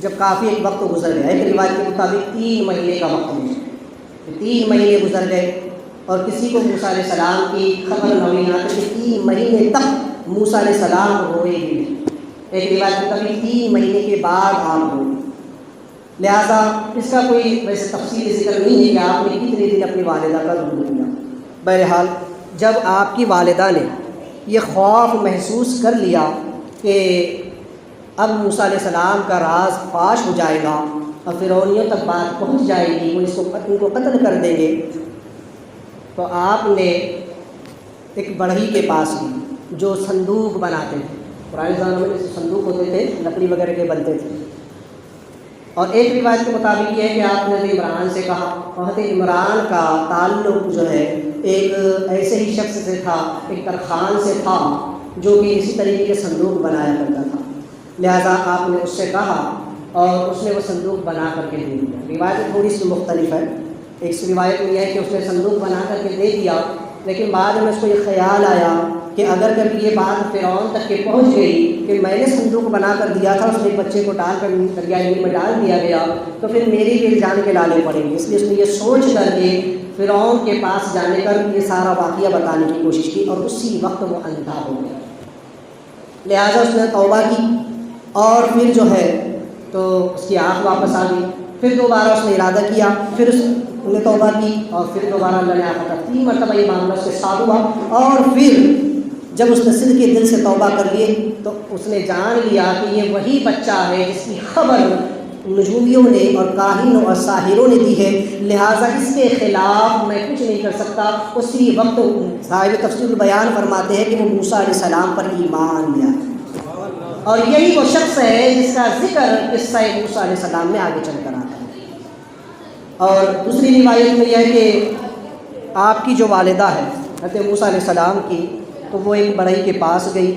جب کافی ایک وقت گزر گیا، ایک روایت کے مطابق 3 مہینے کا وقت ہوا، 3 مہینے گزر گئے اور کسی کو موسیٰ علیہ السلام کی خبر نہ ہوئی، کہ 3 مہینے تک موسیٰ علیہ السلام روئے ہی نہیں. ایک روایت کے مطابق 3 مہینے کے بعد آپ ہوئے. لہٰذا اس کا کوئی ویسے تفصیلی ذکر نہیں ہے کہ آپ نے کتنے دن اپنی والدہ کا دودھ لیا. بہرحال جب آپ کی والدہ نے یہ خوف محسوس کر لیا کہ اب موسیٰ علیہ السلام کا راز فاش ہو جائے گا اور فرعونیوں تک بات پہنچ جائے گی، وہ ان کو قتل کر دیں گے، تو آپ نے ایک بڑھئی کے پاس گئی جو صندوق بناتے تھے. پرانے زمانے میں صندوق ہوتے تھے، لکڑی وغیرہ کے بنتے تھے. اور ایک روایت کے مطابق یہ ہے کہ آپ نے حضرت عمران سے کہا، اور حضرت عمران کا تعلق جو ہے ایک ایسے ہی شخص سے تھا، ایک ترخان سے تھا جو کہ اسی طریقے کے صندوق بنایا کرتا تھا. لہذا آپ نے اس سے کہا اور اس نے وہ صندوق بنا کر کے دے دیا. روایت تھوڑی سی مختلف ہے. ایک روایت میں یہ ہے کہ اس نے صندوق بنا کر کے دے دیا، لیکن بعد میں اس کو یہ خیال آیا کہ اگر کبھی یہ بات فرعون تک کے پہنچ گئی کہ میں نے صندوق بنا کر دیا تھا، اس میں بچے کو ڈال کر دریائے نیل میں ڈال دیا گیا، تو پھر میری بھی جان کے ڈالے پڑیں گے. اس لیے اس نے یہ سوچ کر کے فرعون کے پاس جانے کر یہ سارا واقعہ بتانے کی کوشش کی اور اسی وقت وہ اندھا ہو گیا. لہٰذا اس نے توبہ کی اور پھر جو ہے تو اس کی آنکھ واپس آ گئی. پھر دوبارہ اس نے ارادہ کیا، پھر اس نے توبہ کی اور پھر دوبارہ اللہ نے آنکھ کا 3 مرتبہ یہ معاملہ اس کے ساتھ ہوا. اور پھر جب اس نے صدق کے دل سے توبہ کر لیے تو اس نے جان لیا کہ یہ وہی بچہ ہے جس کی خبر نجومیوں نے اور کاہنوں اور ساحروں نے دی ہے، لہٰذا اس کے خلاف میں کچھ نہیں کر سکتا. اسی وقت صاحب تفسیر البیان فرماتے ہیں کہ وہ موسیٰ علیہ السلام پر ایمان لیا، اور یہی وہ شخص ہے جس کا ذکر قصہ موسیٰ علیہ السلام میں آگے چل کر آتا ہے. اور دوسری روایت میں یہ ہے کہ آپ کی جو والدہ ہے حضرت موسیٰ علیہ السلام کی، تو وہ ایک بڑھئی کے پاس گئی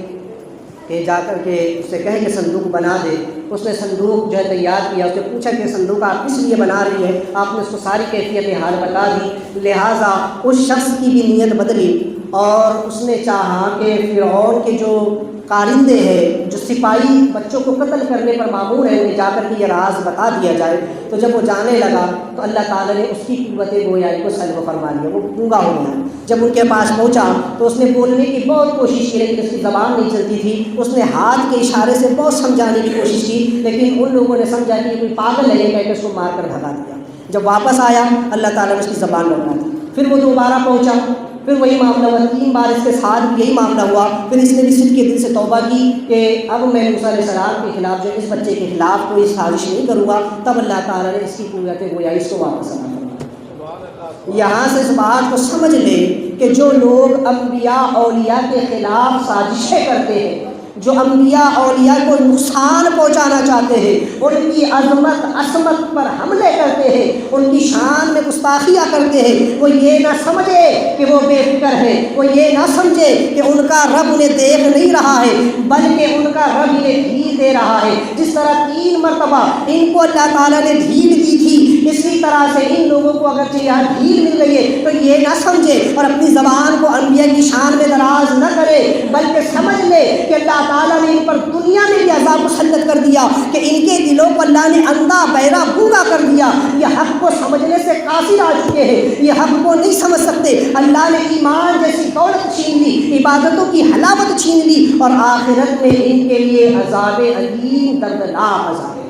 کہ جا کر کے اس سے کہیں کہ صندوق بنا دے. اس نے صندوق جو ہے تیار کیا. اس نے پوچھا کہ صندوق آپ کس لیے بنا رہی ہے؟ آپ نے اس کو ساری کیفیت حال بتا دی. لہٰذا اس شخص کی بھی نیت بدلی اور اس نے چاہا کہ فرعون کے جو کارندے ہیں، جو سپاہی بچوں کو قتل کرنے پر مامور ہیں، انہیں جا کر کے یہ راز بتا دیا جائے. تو جب وہ جانے لگا تو اللہ تعالیٰ نے اس کی قوت گویائی کو سلب فرما لیا، وہ گونگا ہو گیا. جب ان کے پاس پہنچا تو اس نے بولنے کی بہت کوشش کی لیکن اس کی زبان نہیں چلتی تھی. اس نے ہاتھ کے اشارے سے بہت سمجھانے کی کوشش کی لیکن ان لوگوں نے سمجھا کہ یہ کوئی پاگل ہے، کہہ کے اس کو مار کر بھگا دیا. جب واپس آیا اللہ تعالیٰ نے اس کی زبان لوٹا دی. پھر وہ دوبارہ پہنچا، پھر وہی معاملہ ہوا. 3 بار اس کے ساتھ بھی یہی معاملہ ہوا. پھر اس نے بھی صدق کے دل سے توبہ کی کہ اب میں موسیٰ علیہ السلام کے خلاف جو اس بچے کے خلاف کوئی سازش نہیں کروں گا. تب اللہ تعالیٰ نے اس کی قوت گویائی اس کو واپس عطا فرمائی. یہاں سے اس بات کو سمجھ لیں کہ جو لوگ انبیاء اولیاء کے خلاف سازشیں کرتے ہیں، جو انبیاء اولیاء کو نقصان پہنچانا چاہتے ہیں، ان کی عظمت عصمت پر حملے کرتے ہیں، ان کی شان میں گستاخیاں کرتے ہیں، وہ یہ نہ سمجھے کہ وہ بے فکر ہے، وہ یہ نہ سمجھے کہ ان کا رب انہیں دیکھ نہیں رہا ہے، بلکہ ان کا رب انہیں بھی دے رہا ہے. جس طرح 3 مرتبہ ان کو اللہ تعالیٰ نے ڈھیل دی تھی، اسی طرح سے ان لوگوں کو اگرچہ یہاں ڈھیل مل گئی ہے تو یہ نہ سمجھے اور اپنی زبان کو انبیاء کی شان میں دراز نہ کرے، بلکہ سمجھ لے کہ اللہ تعالیٰ نے ان پر دنیا میں بھی عذاب مسلط کر دیا کہ ان کے دلوں کو اللہ نے اندھا بہرا گونگا کر دیا. یہ حق کو سمجھنے سے قاصر آ چکے ہیں، یہ حق کو نہیں سمجھ سکتے. اللہ نے ایمان جیسی دولت چھین لی، عبادتوں کی حلاوت چھین لی، اور آخرت میں ان کے لیے عذاب علیم دردناک عذاب ہے.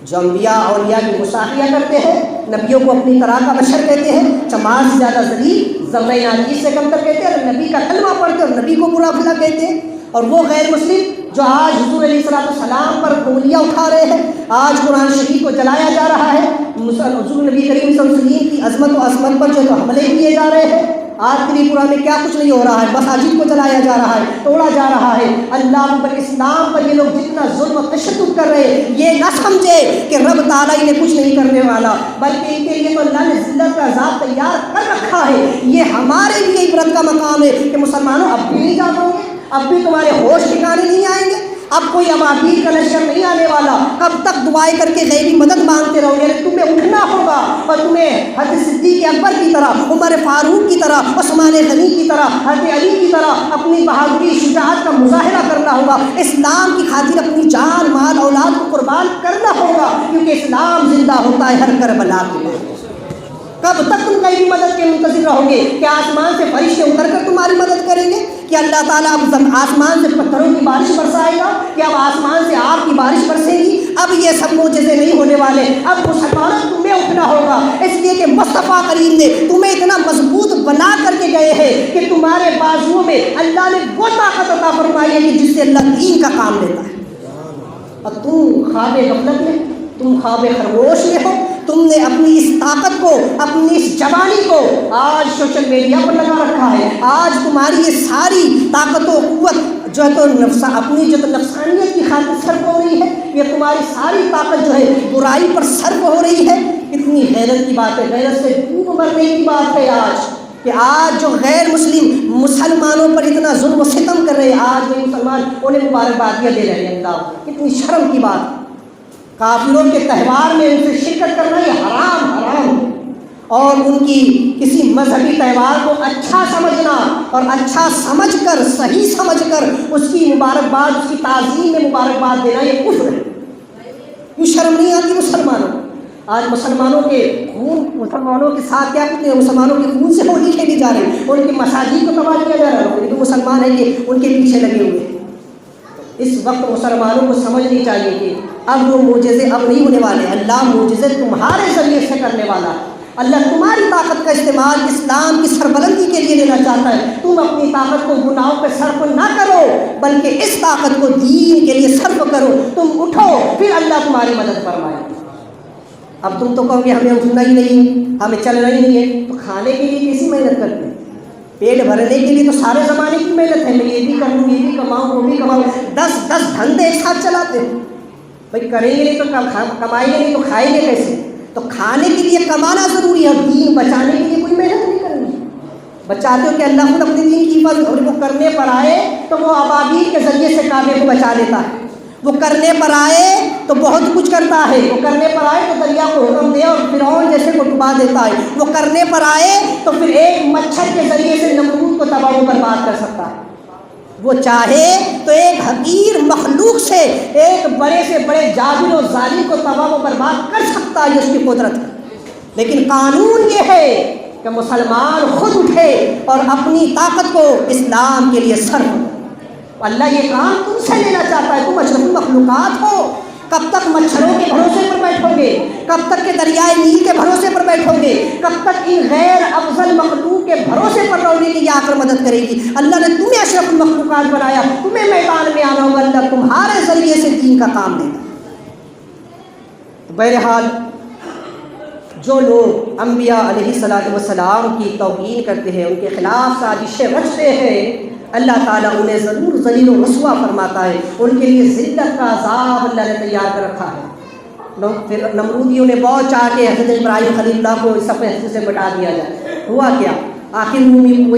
جو انبیاء اولیاء کی مصاحبہ کرتے ہیں، نبیوں کو اپنی طرح کا بشر کہتے ہیں، چماز سے زیادہ ذلیل، ذرہ ناچیز سے کمتر کہتے ہیں، اور نبی کا کلمہ پڑھتے اور نبی کو برا بھلا کہتے ہیں. اور وہ غیر مسلم جو آج حضور علیہ السلام پر انگلیاں اٹھا رہے ہیں، آج قرآن شریف کو جلایا جا رہا ہے، حضور نبی کریم صلی اللہ علیہ وسلم کی عظمت و عصمت پر جو حملے کیے جا رہے ہیں. آج تری پورا میں کیا کچھ نہیں ہو رہا ہے، مساجد کو جلایا جا رہا ہے، توڑا جا رہا ہے. اللہ پر اسلام پر یہ لوگ جتنا ظلم و تشدد کر رہے ہیں، یہ نہ سمجھے کہ رب تعالیٰ انہیں کچھ نہیں کرنے والا، بلکہ ان کے لیے تو اللہ نے ذلت کا عذاب تیار کر رکھا ہے. یہ ہمارے لیے عبرت کا مقام ہے کہ مسلمانوں اب بھی نہیں جاگو گے، اب بھی تمہارے ہوش ٹھکانے نہیں آئیں گے، اب کوئی ابابیل کا لشکر نہیں آنے والا. کب تک دعائیں کر کے غیبی مدد مانگتے رہو گے؟ تمہیں اٹھنا ہوگا اور تمہیں حضرت صدیق اکبر کی طرح، عمر فاروق کی طرح، عثمان غنی کی طرح، حضرت علی کی طرح اپنی بہادری شجاعت کا مظاہرہ کرنا ہوگا. اسلام کی خاطر اپنی جان مال اولاد کو قربان کرنا ہوگا، کیونکہ اسلام زندہ ہوتا ہے ہر کربلا کے بعد. کب تک تم غیبی مدد کے منتظر رہو گے؟ کہ آسمان سے فرشتے اتر کر تمہاری مدد کریں گے؟ کہ اللہ تعالیٰ اب آسمان سے پتھروں کی بارش برسائے گا؟ کہ اب آسمان سے آگ کی بارش برسے گی؟ اب یہ سب معجزے نہیں ہونے والے. اب مسلمانوں تمہیں اٹھنا ہوگا، اس لیے کہ مصطفیٰ کریم نے تمہیں اتنا مضبوط بنا کر کے گئے ہیں کہ تمہارے بازوؤں میں اللہ نے وہ طاقت عطا فرمائی ہے کہ جس سے اللہ دین کا کام لیتا ہے. اور تم خواب غفلت میں، تم خواب خرگوش میں ہو. تم نے اپنی اس طاقت کو، اپنی اس جوانی کو آج سوشل میڈیا پر لگا رکھا ہے. آج تمہاری یہ ساری طاقت و قوت جو ہے تو اپنی جو نفسانیت کی خاطر صرف ہو رہی ہے، یہ تمہاری ساری طاقت جو ہے برائی پر صرف ہو رہی ہے. کتنی غیرت کی بات ہے، غیرت سے ڈوب مرنے کی بات ہے آج کہ آج جو غیر مسلم مسلمانوں پر اتنا ظلم و ستم کر رہے ہیں، آج وہ مسلمان انہیں مبارکبادیاں دے رہے ہیں. اللہ، کتنی شرم کی بات. کافروں کے تہوار میں ان سے شرکت کرنا یہ حرام، اور ان کی کسی مذہبی تہوار کو اچھا سمجھنا اور اچھا سمجھ کر، صحیح سمجھ کر اس کی مبارکباد، اس کی تعظیم میں مبارکباد دینا یہ کفر ہے. کیوں شرم نہیں آتی مسلمانوں؟ آج مسلمانوں کے خون، مسلمانوں کے ساتھ کیا کہتے ہیں، مسلمانوں کے خون سے ہولی کھیلی جا رہی ہے، ان کی مساجد کو تباہ کیا جا رہا ہے. تو مسلمان ہیں کہ ان کے پیچھے لگے ہوئے ہیں. اس وقت مسلمانوں کو سمجھنی چاہیے کہ اب وہ معجزے اب نہیں ہونے والے. اللہ معجزے تمہارے ذریعے سے کرنے والا. اللہ تمہاری طاقت کا استعمال اسلام کی سربلندی کے لیے لینا چاہتا ہے. تم اپنی طاقت کو گناہوں پہ صرف نہ کرو، بلکہ اس طاقت کو دین کے لیے صرف کرو. تم اٹھو، پھر اللہ تمہاری مدد فرمائے. اب تم تو کہو گے ہمیں اٹھنا ہی نہیں، ہمیں چلنا ہی نہیں ہے. تو کھانے کے لیے کیسی محنت کرتے ہیں؟ پیٹ بھرنے کے لیے تو سارے زمانے کی محنت ہے. میں یہ بھی کر لوں، یہ بھی کماؤں، وہ بھی کماؤں. 10 دھندے ایک ساتھ چلاتے ہیں. بھائی کریں گے نہیں تو کمائیں گے نہیں تو کھائیں گے کیسے؟ تو کھانے کے لیے کمانا ضروری ہے. دین بچانے کے لیے کوئی محنت نہیں کرنی. بچاتے ہو کہ اللہ خود اپنے دین کی حفاظت، اور وہ کرنے پر آئے تو وہ ابابیل کے ذریعے سے کعبے کو بچا لیتا ہے. وہ کرنے پر آئے تو بہت کچھ کرتا ہے. وہ کرنے پر آئے تو دریا کو حکم دے اور فرعون جیسے کو ڈبا دیتا ہے. وہ کرنے پر آئے تو پھر ایک مچھر کے ذریعے سے نمرود کو تباہ و برباد کر سکتا ہے. وہ چاہے تو ایک حقیر مخلوق سے ایک بڑے سے بڑے جابر و ظالم کو تباہ و برباد کر سکتا ہے، یہ اس کی قدرت ہے. لیکن قانون یہ ہے کہ مسلمان خود اٹھے اور اپنی طاقت کو اسلام کے لیے صرف. اللہ یہ کام تم سے لینا چاہتا ہے. تم اشرف المخلوقات ہو. کب تک مچھروں کے بھروسے پر بیٹھو گے؟ کب تک کہ دریائے نیل کے بھروسے پر بیٹھو گے؟ کب تک ان غیر افضل مخلوق کے بھروسے پر رہو گے کہ یہ آ کر مدد کرے گی؟ اللہ نے تمہیں اشرف المخلوقات بنایا، تمہیں میدان میں آنا ہوگا. اللہ تمہارے ذریعے سے دین کا کام دے گا. بہرحال جو لوگ انبیاء علیہ السلام کی توہین کرتے ہیں، ان کے خلاف سازشیں رچتے ہیں، اللہ تعالیٰ انہیں ضرور ذلیل و رسوا فرماتا ہے. ان کے لیے ذلت کا عذاب اللہ نے تیار کر رکھا ہے. پھر نمرودیوں نے بہت چاہ کے حضرت ابراہیم خلیل اللہ کو صفحے سے بٹا دیا جائے. ہوا کیا؟ آخر انہیں کو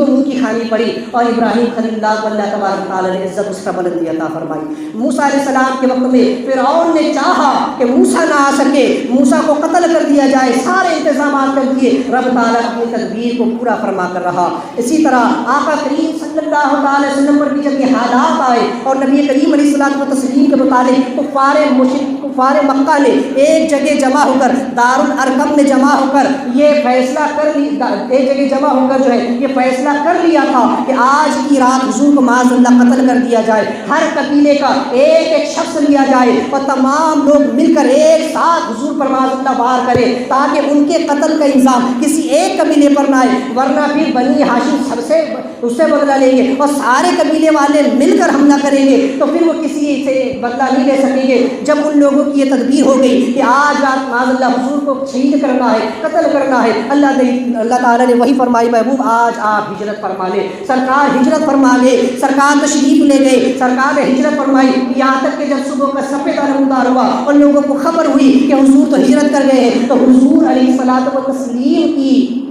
منہ کی کھانی پڑی اور ابراہیم خلیل اللہ کو اللہ تبارک تعالیٰ نے عزت اس کا بلندی عطا فرمائی۔ موسیٰ علیہ السلام کے وقت میں فرعون نے چاہا کہ موسیٰ نہ آ سکے، موسیٰ کو قتل کر دیا جائے، سارے انتظامات کر دیے، رب تعالیٰ اپنی تدبیر کو پورا فرما کر رہا۔ اسی طرح آقا کریم صلی اللہ علیہ وسلم پر بھی جب یہ حالات آئے اور نبی کریم علیہ الصلوۃ والتسلیم کے مطابق کفار مکہ نے ایک جگہ جمع ہو کر، دارالارقم میں جمع ہو کر یہ فیصلہ کر لیا، ایک جگہ جمع ہو کر جو ہے یہ فیصلہ کر لیا تھا کہ آج کی رات حضور کو معاذ اللہ قتل کر دیا جائے، ہر قبیلے کا ایک ایک شخص لیا جائے اور تمام لوگ مل کر ایک ساتھ حضور پر معاذ اللہ وار کرے تاکہ ان کے قتل کا الزام کسی ایک قبیلے پر نہ آئے، ورنہ پھر بنی ہاشم سب سے اس سے بدلہ لیں گے اور سارے قبیلے والے مل کر حملہ کریں گے تو پھر وہ کسی سے بدلہ نہیں لے سکیں گے۔ جب ان لوگوں کی یہ تدبیر ہو گئی کہ آج رات معاذ اللہ حضور کو شہید کرنا ہے، قتل کرنا ہے، اللہ تعالیٰ نے وہی فرمائی محبوب آج آپ ہجرت فرما لے۔ سرکار ہجرت فرما گئے، سرکار تشریف لے گئے، سرکار نے ہجرت فرمائی، یہاں تک کہ جب صبح کا سفید نمودار ہوا اور لوگوں کو خبر ہوئی کہ حضور تو ہجرت کر گئے ہیں، تو حضور علیہ الصلوۃ والتسلیم کی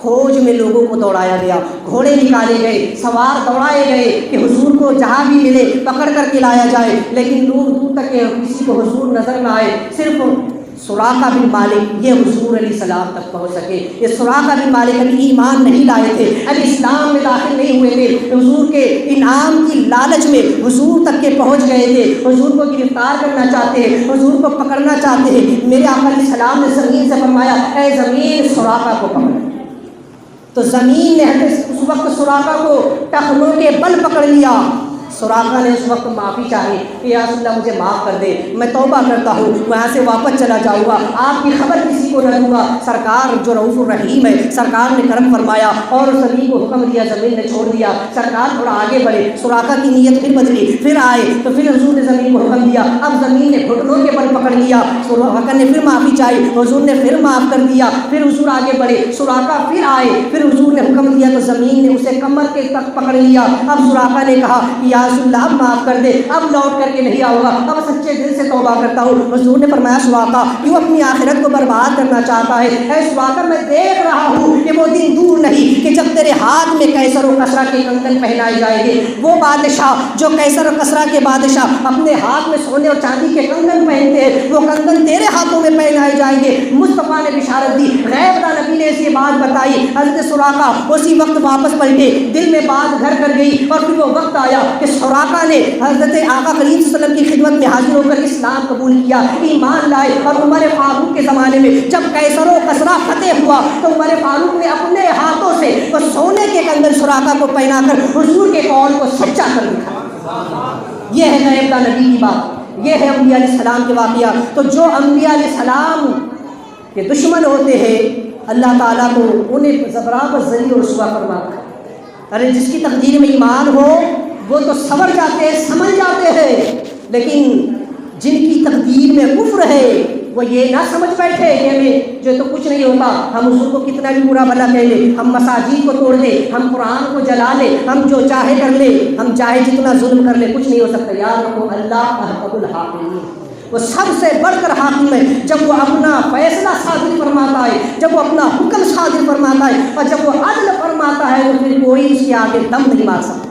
کھوج میں لوگوں کو دوڑایا گیا، گھوڑے نکالے گئے، سوار دوڑائے گئے کہ حضور کو جہاں بھی ملے پکڑ کر کے لایا جائے، لیکن دور دور تک کسی کو حضور نظر نہ آئے، صرف سراقہ بن مالک یہ حضور علیہ السلام تک پہنچ سکے۔ یہ سراقہ بن مالک ابھی ایمان نہیں لائے تھے، ابھی اسلام میں داخل نہیں ہوئے تھے، حضور کے انعام کی لالچ میں حضور تک کے پہنچ گئے تھے، حضور کو گرفتار کرنا چاہتے ہیں، حضور کو پکڑنا چاہتے ہیں۔ میرے آقا علیہ السلام نے زمین سے فرمایا اے زمین سراقہ کو پکڑ، تو زمین نے اس وقت سراقہ کو ٹخنوں کے بل پکڑ لیا۔ سراقہ نے اس وقت معافی چاہی کہ یا رسول اللہ مجھے معاف کر دے، میں توبہ کرتا ہوں، میں یہاں سے واپس چلا جاؤں گا، آپ کی خبر کسی کو نہ دوں گا۔ سرکار جو رؤوف الرحیم ہے، سرکار نے کرم فرمایا اور زمین کو حکم دیا، زمین نے چھوڑ دیا۔ سرکار تھوڑا آگے بڑھے، سراقہ کی نیت پھر بدلی، پھر آئے تو پھر حضور نے زمین کو حکم دیا، اب زمین نے گھٹنوں کے بل پکڑ لیا، سراقہ نے پھر معافی چاہی، حضور نے پھر معاف کر دیا، پھر حضور آگے بڑھے، سراقہ پھر آئے، پھر حضور نے حکم دیا تو زمین نے اسے کمر کے تک پکڑ لیا۔ اب سراقہ نے کہا یا رسول اللہ اب معاف کر دے، اب لوٹ کر کے نہیں آؤں گا، اب سچے دل سے توبہ کرتا ہوں۔ حضور نے فرمایا سراقہ کیوں اپنی آخرت کو برباد کرنا چاہتا ہے؟ اے سراقہ میں دیکھ رہا ہوں کہ وہ دن دور نہیں کہ جب تیرے ہاتھ میں کیسر و کسرا کے کنگن پہنائے جائیں گے، وہ بادشاہ جو کیسر و کسرا کے بادشاہ اپنے ہاتھ میں سونے اور چاندی کے کنگن پہنتے ہیں، وہ کنگن تیرے ہاتھوں میں پہنائے جائیں گے۔ مصطفیٰ نے بشارت دی، غیب داں نبی نے ایسی بات بتائی۔ حضرت سراقہ اسی وقت واپس پلٹے، دل میں بات گھر کر گئی اور پھر وہ وقت آیا کہ سراقہ نے حضرت آقا کریم صلی اللہ علیہ وسلم کی خدمت میں حاضر ہو کر اسلام قبول کیا، ایمان لائے۔ اور عمر فاروق کے زمانے میں جب کیسر و کسرا فتح ہوا تو عمر فاروق نے اپنے ہاتھوں سے وہ سونے کے کنگن سراقہ کو پہنا کر حضور کے قول کو سچا کر دکھایا۔ یہ ہے غیب داں نبی کی بات، یہ ہے انبیاء علیہ السلام کے واقعہ۔ تو جو انبیاء علیہ السلام کے دشمن ہوتے ہیں اللہ تعالیٰ کو انہیں برابر ذلیل و رسوا فرماتا ہے۔ ارے جس کی تقدیر میں ایمان ہو وہ تو سمجھ جاتے ہیں، سمجھ جاتے ہیں، لیکن جن کی تقدیر میں کفر ہے وہ یہ نہ سمجھ بیٹھے کہ ہمیں جو تو کچھ نہیں ہوتا، ہم حضور کو کتنا بھی برا بھلا کہہ لیں، ہم مساجد کو توڑ دیں، ہم قرآن کو جلا لیں، ہم جو چاہے کر لیں، ہم چاہے جتنا ظلم کر لیں، کچھ نہیں ہو سکتا۔ یاد رکھو اللہ احق الحاکمین، وہ سب سے بڑھ کر حاکم ہے۔ جب وہ اپنا فیصلہ صادر فرماتا ہے، جب وہ اپنا حکم صادر فرماتا ہے اور جب وہ عدل فرماتا ہے تو پھر کوئی اس کے آگے دم نہیں مار سکتا۔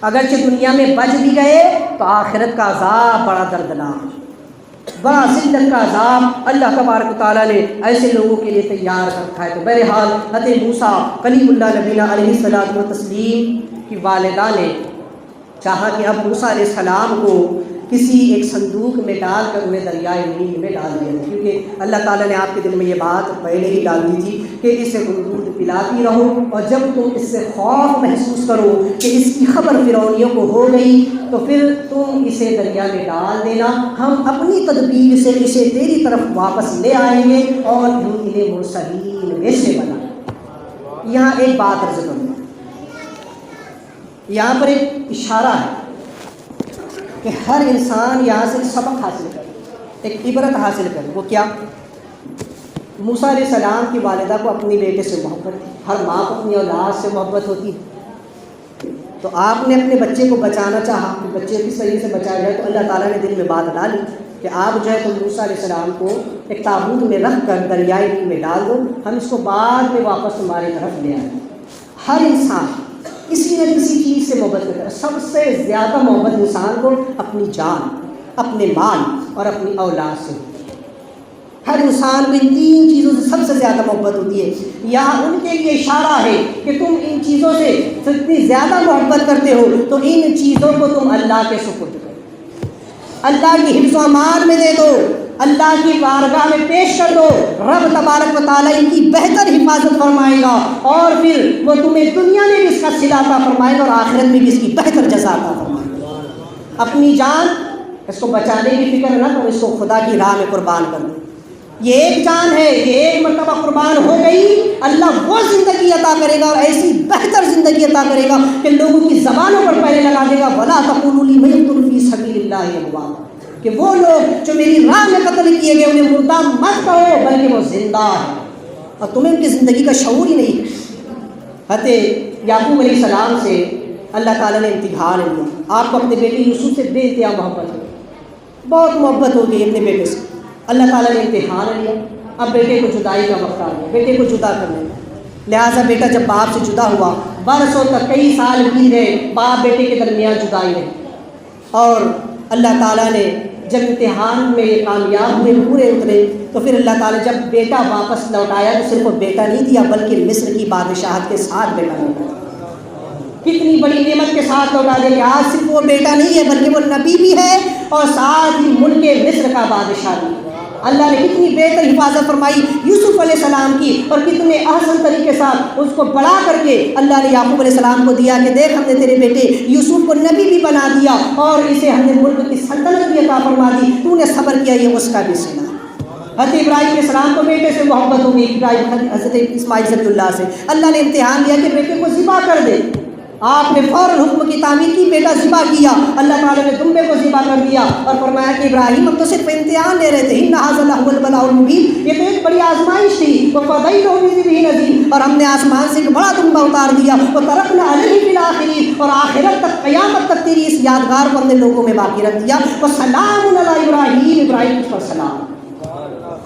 اگرچہ دنیا میں بچ بھی گئے تو آخرت کا عذاب بڑا دردناک، بڑا ذلت کا عذاب اللہ تبارک و تعالیٰ نے ایسے لوگوں کے لیے تیار رکھا ہے۔ تو بہرحال حضرت موسیٰ کلیم اللہ نبینا علیہ الصلوۃ والتسلیم کی والدہ نے چاہا کہ اب موسیٰ علیہ السلام کو کسی ایک صندوق میں ڈال کر انہیں دریائے نیل میں ڈال دیا، کیونکہ اللہ تعالیٰ نے آپ کے دل میں یہ بات پہلے ہی ڈال دی تھی کہ اسے تم دودھ پلاتی رہو اور جب تم اس سے خوف محسوس کرو کہ اس کی خبر فرعونیوں کو ہو گئی تو پھر تم اسے دریا میں ڈال دینا، ہم اپنی تدبیر سے اسے تیری طرف واپس لے آئیں گے اور ہم انہیں مرسلین میں سے بنائیں۔ یہاں ایک بات عرض کروں، یہاں پر ایک اشارہ ہے کہ ہر انسان یہاں سے سبق حاصل کرے، ایک عبرت حاصل کرے۔ وہ کیا؟ موسیٰ علیہ السلام کی والدہ کو اپنی بیٹے سے محبت تھی، ہر ماں کو اپنی اولاد سے محبت ہوتی ہے، تو آپ نے اپنے بچے کو بچانا چاہا کہ بچے کس طریقے سے بچایا جائے، تو اللہ تعالیٰ نے دل میں بات ڈالی کہ آپ جو ہے تو موسیٰ علیہ السلام کو ایک تابوت میں رکھ کر دریائے نیل میں ڈال دو، ہم اس کو بعد میں واپس تمہاری طرف لے آئیں۔ ہر انسان کسی نہ کسی چیز سے محبت کرتا ہے. سب سے زیادہ محبت انسان کو اپنی جان، اپنے مال اور اپنی اولاد سے. ہر انسان کو ان تین چیزوں سے سب سے زیادہ محبت ہوتی ہے. یہاں ان کے لیے اشارہ ہے کہ تم ان چیزوں سے جتنی زیادہ محبت کرتے ہو تو ان چیزوں کو تم اللہ کے سپرد کرو، اللہ کی حفظ و امان میں دے دو، اللہ کی بارگاہ میں پیش کر دو. رب تبارک و تعالیٰ ان کی بہتر حفاظت فرمائے گا اور پھر وہ تمہیں دنیا میں بھی اس کا صلہ عطا فرمائے گا اور آخرت میں بھی اس کی بہتر جزا عطا فرمائے گا. اپنی جان اس کو بچانے کی فکر نہ کرو، اس کو خدا کی راہ میں قربان کر دو. یہ ایک جان ہے، یہ ایک مرتبہ قربان ہو گئی، اللہ وہ زندگی عطا کرے گا اور ایسی بہتر زندگی عطا کرے گا کہ لوگوں کی زبانوں پر پہلے لگا دے گا وَلَا تَقُولُوا لِمَن يُقْتَلُ فِي سَبِيلِ اللَّهِ أَمْوَاتٌ، کہ وہ لوگ جو میری راہ میں قتل کیے گئے انہیں مردہ مت کہو بلکہ وہ زندہ ہے. اور تمہیں ان کی زندگی کا شعور ہی نہیں. حضرت یعقوب علیہ السلام سے اللہ تعالیٰ نے امتحان لیا. آپ کو اپنے بیٹے یوسف سے بے انتہا محبت ہے، بہت محبت ہو گئی اپنے بیٹے سے. اللہ تعالیٰ نے امتحان لیا. اب بیٹے کو جدائی کا وقت آ گیا، بیٹے کو جدا کرنے کا. لہٰذا بیٹا جب باپ سے جدا ہوا، برسوں تک کئی سال بیت گئے، باپ بیٹے کے درمیان جدائی رہی. اور اللہ تعالیٰ نے جب امتحان میں یہ کامیاب ہوئے، پورے اترے، تو پھر اللہ تعالیٰ جب بیٹا واپس لوٹایا تو صرف وہ بیٹا نہیں دیا بلکہ مصر کی بادشاہت کے ساتھ بیٹا لوٹایا. کتنی بڑی نعمت کے ساتھ لوٹا دے کہ آج صرف وہ بیٹا نہیں ہے بلکہ وہ نبی بھی ہے اور ساتھ ہی ملک مصر کا بادشاہ بھی. اللہ نے کتنی بہتر حفاظت فرمائی یوسف علیہ السلام کی، اور کتنے احسن طریقے سے اس کو بڑا کر کے اللہ نے یعقوب علیہ السلام کو دیا کہ دیکھ ہم نے تیرے بیٹے یوسف کو نبی بھی بنا دیا اور اسے ہم نے ملک کی سلطنت بھی عطا فرما دی. تو نے صبر کیا، یہ اس کا بھی صلہ. حضرت ابراہیم علیہ السلام کو بیٹے سے محبت ہوگی، حضرت اسماعیل ذبیح اللہ سے. اللہ نے امتحان لیا کہ بیٹے کو ذبح کر دے. آپ نے فوراً حکم کی تعمیر کی، بیٹا ذبح کیا. اللہ تعالیٰ نے دمبے کو ذبح کر دیا اور فرمایا کہ ابراہیم اب تو صرف امتحان لے رہے تھے، ان ھذا لہو البلاء المبین، یہ تو ایک بڑی آزمائش تھی. وفدینہ بذبح عظیم، اور ہم نے آسمان سے ایک بڑا دمبا اتار دیا. وترکنا علیہ فی الآخرین، اور آخرت تک قیامت تک تیری اس یادگار کو ہم نے لوگوں میں باقی رکھ دیا. وسلام علی ابراہیم، ابراہیم پر سلام.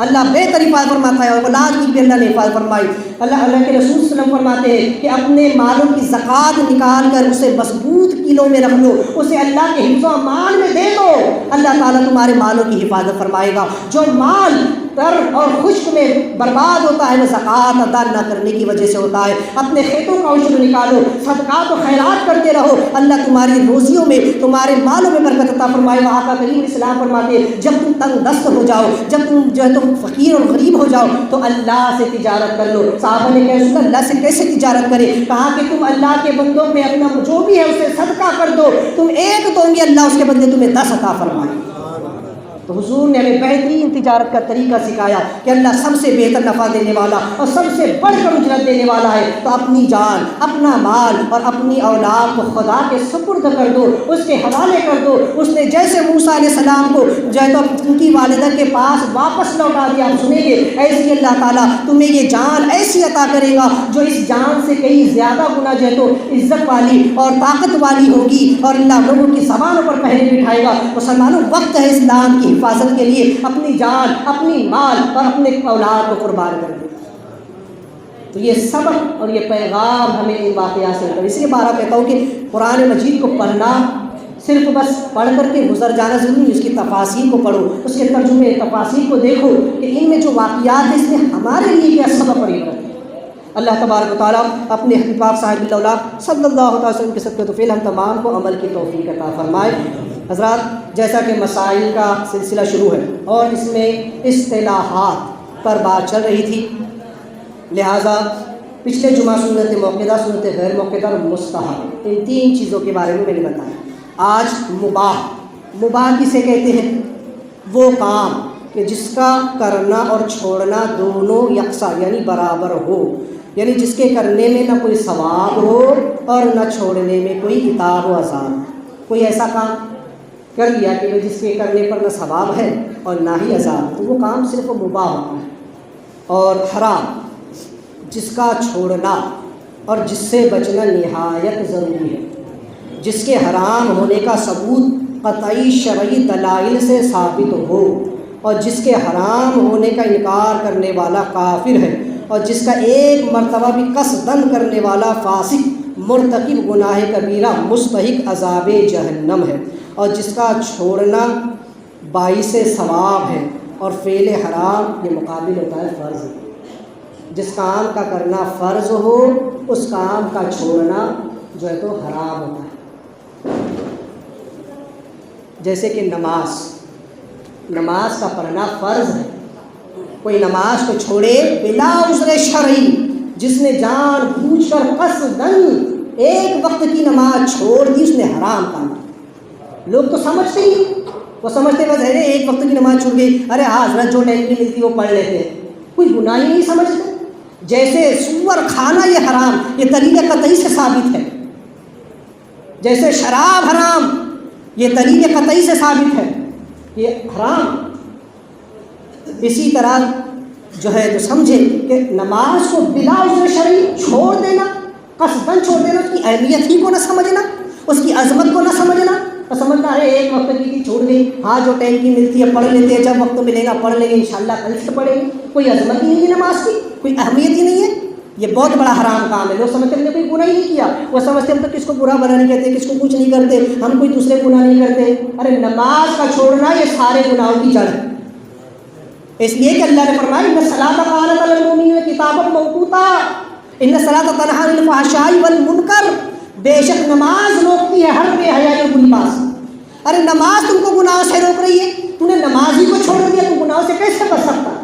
اللہ بہتر حفاظت فرماتا ہے اور اولاد کی بھی اللہ نے حفاظت فرمائی. اللہ کے رسول صلی اللہ علیہ وسلم فرماتے ہیں کہ اپنے مالوں کی زکوٰۃ نکال کر اسے مضبوط کلوں میں رکھ لو، اسے اللہ کے حفظ و امان میں دے دو، اللہ تعالیٰ تمہارے مالوں کی حفاظت فرمائے گا. جو مال تر اور خشک میں برباد ہوتا ہے وہ زکوٰۃ ادا نہ کرنے کی وجہ سے ہوتا ہے. اپنے کھیتوں کا عشر نکالو، صدقات و خیرات کرتے رہو، اللہ تمہاری روزیوں میں تمہارے مالوں میں برکت عطا فرمائے گا. آقا کریم السلام فرماتے ہیں جب تم تنگ دست ہو جاؤ، جب تم جو ہے تم فقیر اور غریب ہو جاؤ تو اللہ سے تجارت کر لو. صحابہ نے کہا رسول اللہ سے کیسے تجارت کرے؟ کہا کہ تم اللہ کے بندوں میں اپنا جو بھی ہے اسے صدقہ کر دو، تم ایک دو گے اللہ اس کے بدلے تمہیں 10 عطا فرمائے. تو حضور نے ہمیں بہترین تجارت کا طریقہ سکھایا کہ اللہ سب سے بہتر نفع دینے والا اور سب سے بڑھ کر اجرت دینے والا ہے. تو اپنی جان، اپنا مال اور اپنی اولاد کو خدا کے سپرد کر دو، اس کے حوالے کر دو. اس نے جیسے موسیٰ علیہ السلام کو جو ہے تو ان کی والدہ کے پاس واپس لوٹا دیا، آپ سنیں گے ایسی اللہ تعالیٰ تمہیں یہ جان ایسی عطا کرے گا جو اس جان سے کئی زیادہ گنا جو ہے تو عزت والی اور طاقت والی ہوگی اور اللہ لوگوں کی زبانوں پر پہلے بٹھائے گا. مسلمانوں وقت ہے اسلام کی حفاظت کے لیے اپنی جان، اپنی مال اور اپنے اولاد کو قربان کر دیں. تو یہ سبق اور یہ پیغام ہمیں ان واقعات سے ملتا ہے. اس لیے بارہ کہتا ہوں کہ قرآن مجید کو پڑھنا صرف بس پڑھ کر کے گزر جانا ضروری نہیں، اس کی تفاسیر کو پڑھو، اس کے ترجمے تفاسیر کو دیکھو کہ ان میں جو واقعات ہیں اس میں ہمارے لیے کیا سبق اور عبرت ہے. اللہ تبارک و تعالیٰ اپنے حبیب پاک صاحب اللہ صلی اللہ علیہ وسلم کے صدقے توفیل ہم تمام کو عمل کی توفیق عطا فرمائے. حضرات، جیسا کہ مسائل کا سلسلہ شروع ہے اور اس میں اصطلاحات پر بات چل رہی تھی، لہٰذا پچھلے جمعہ سنت موقدہ، سنت غیر موقدہ اور مستحب، ان 3 چیزوں کے بارے میں میں نے بتایا. آج مباح. مباح کسے کہتے ہیں؟ وہ کام کہ جس کا کرنا اور چھوڑنا دونوں یکساں یعنی برابر ہو، یعنی جس کے کرنے میں نہ کوئی ثواب ہو اور نہ چھوڑنے میں کوئی عتاب و عذاب. کوئی ایسا کام کر لیا کہ جس کے کرنے پر نہ ثواب ہے اور نہ ہی عذاب، تو وہ کام صرف مباح ہوتا ہے. اور حرام، جس کا چھوڑنا اور جس سے بچنا نہایت ضروری ہے، جس کے حرام ہونے کا ثبوت قطعی شرعی دلائل سے ثابت ہو اور جس کے حرام ہونے کا انکار کرنے والا کافر ہے اور جس کا ایک مرتبہ بھی قصداً کرنے والا فاسق مرتکب گناہ کبیرہ مستحق عذاب جہنم ہے، اور جس کا چھوڑنا باعث ثواب ہے، اور فعل حرام یہ مقابل ہوتا ہے فرض۔ جس کام کا کرنا فرض ہو اس کام کا چھوڑنا جو ہے تو حرام ہوتا ہے۔ جیسے کہ نماز کا پڑھنا فرض ہے، کوئی نماز کو چھوڑے بلا عذر شرعی، جس نے جان بوجھ کر قصداً ایک وقت کی نماز چھوڑ دی، اس نے حرام کام کیا۔ لوگ تو سمجھتے ہی، وہ سمجھتے بس ارے ایک وقت کی نماز چھوڑ گئی، ارے حضرت جو ٹائم کی ملتی وہ پڑھ لیتے ہیں، کوئی گناہ ہی نہیں سمجھتے۔ جیسے سور کھانا یہ حرام، یہ دلیل قطعی سے ثابت ہے۔ جیسے شراب حرام، یہ دلیل قطعی سے ثابت ہے یہ حرام۔ اسی طرح جو ہے جو سمجھے کہ نماز کو بلا عذر شرعی چھوڑ دینا، قصداً چھوڑ دینا، اس کی اہمیت ہی کو نہ سمجھنا، اس کی عظمت کو نہ سمجھنا، اور سمجھنا ہے ایک وقت کی تھی چھوڑ گئی، ہاں جو ٹائم کی ملتی ہے پڑھ لیتے ہیں، جب وقت ملے گا پڑھ لیں گے، انشاءاللہ کل سے پڑھیں گے۔ کوئی عظمت ہی نہیں ہے نماز کی، کوئی اہمیت ہی نہیں ہے، یہ بہت بڑا حرام کام ہے۔ لوگ سمجھتے ہیں ہم نے کوئی گناہ ہی نہیں کیا، وہ سمجھتے ہم تو کس کو برا بھلا نہیں کہتے، کس کو کچھ نہیں کرتے، ہم کوئی دوسرے گناہ نہیں کرتے۔ ارے نماز کا چھوڑنا یہ سارے گناہوں کی جڑ ہے، اس لیے کہ اللہ نے فرمایا ان الصلاۃ کانت علی المؤمنین کتابا موقوتا، ان الصلاۃ تنہی عن الفحشاء والمنکر، بے شک نماز روکتی ہے ہر بے حیائی اور بری بات سے۔ ارے نماز تم کو گناہوں سے روک رہی ہے، تو نے نماز ہی کو چھوڑ دیا، تو گناہوں سے کیسے بچ سکتا؟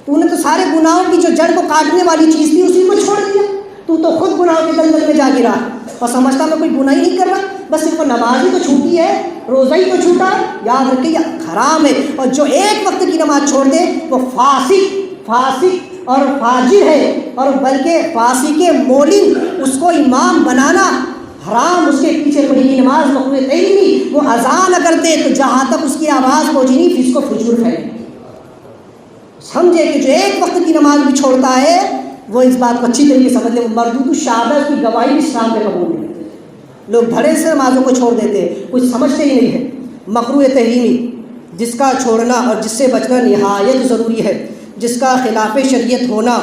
تو نے تو سارے گناہوں کی جو جڑ کو کاٹنے والی چیز تھی اسی کو چھوڑ دیا، تو خود گناہوں کے دلدل میں جا گرا اور سمجھتا میں کوئی گناہ ہی نہیں کر رہا، بس صرف وہ نماز ہی تو چھوٹی ہے، روزہ ہی تو چھوٹا ہے۔ یاد رکھیں یہ حرام ہے، اور جو ایک وقت کی نماز چھوڑ دے وہ فاسق اور فاجر ہے، اور بلکہ فاسق مولن، اس کو امام بنانا حرام، اس کے پیچھے پڑھی نماز مقروء تحریمی، وہ اذان اگر دے تو جہاں تک اس کی آواز پہنچی نہیں پھر اس کو فجور پھیلے۔ سمجھے کہ جو ایک وقت کی نماز بھی چھوڑتا ہے وہ اس بات کو اچھی طریقے سے سمجھ لے، مردود الشہادہ کی گواہی بھی اسلام میں قبول نہیں ہے۔ لوگ بھڑے سے نمازوں کو چھوڑ دیتے ہیں، کچھ سمجھتے ہی نہیں ہے۔ مقروء تحریمی جس کا چھوڑنا اور جس سے بچنا نہایت ضروری ہے، جس کا خلاف شریعت ہونا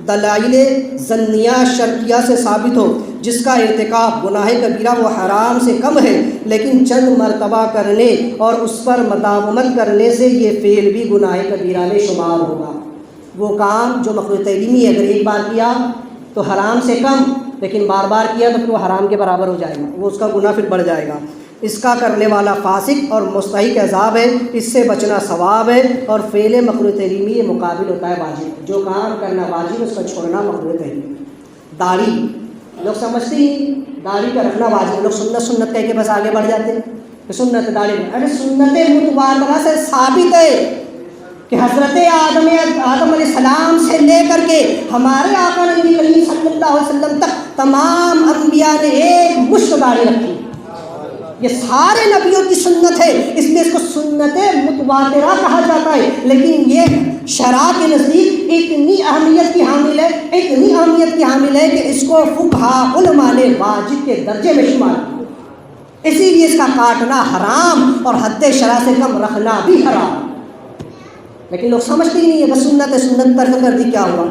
دلائل ظنیہ شرعیہ سے ثابت ہو، جس کا ارتکاب گناہ کبیرہ و حرام سے کم ہے لیکن چند مرتبہ کرنے اور اس پر مداومت کرنے سے یہ فعل بھی گناہ کبیرہ میں شمار ہوگا۔ وہ کام جو مقروء تحریمی ہے اگر ایک بار کیا تو حرام سے کم، لیکن بار بار کیا تو پھر وہ حرام کے برابر ہو جائے گا، وہ اس کا گناہ پھر بڑھ جائے گا۔ اس کا کرنے والا فاسق اور مستحق عذاب ہے، اس سے بچنا ثواب ہے، اور فعل مقروء تحریمی یہ مقابل ہوتا ہے واجب۔ جو کام کرنا واجب اس کا چھوڑنا مقروء تحریمی۔ داڑھی لوگ سمجھتے ہی داڑھی کا رکھنا واجب، لوگ سنت کہہ کے بس آگے بڑھ جاتے ہیں کہ سنت داڑھی، ارے سنت متواترہ سے ثابت ہے کہ حضرت آدم علیہ السلام سے لے کر کے ہمارے آقا نبی کریم صلی اللہ علیہ وسلم تک تمام انبیاء نے ایک مشت داڑھی رکھی، یہ سارے نبیوں کی سنت ہے، اس لیے اس کو سنت متواترہ کہا جاتا ہے۔ لیکن یہ شرع کے نزدیک اتنی اہمیت کی حامل ہے کہ اس کو فقہاء علماء نے واجب کے درجے میں شمار کیا، اسی لیے اس کا کاٹنا حرام اور حد شرع سے کم رکھنا بھی حرام۔ لیکن لوگ سمجھتے ہی نہیں ہے، بس سنت ترک کر دی کیا ہوا،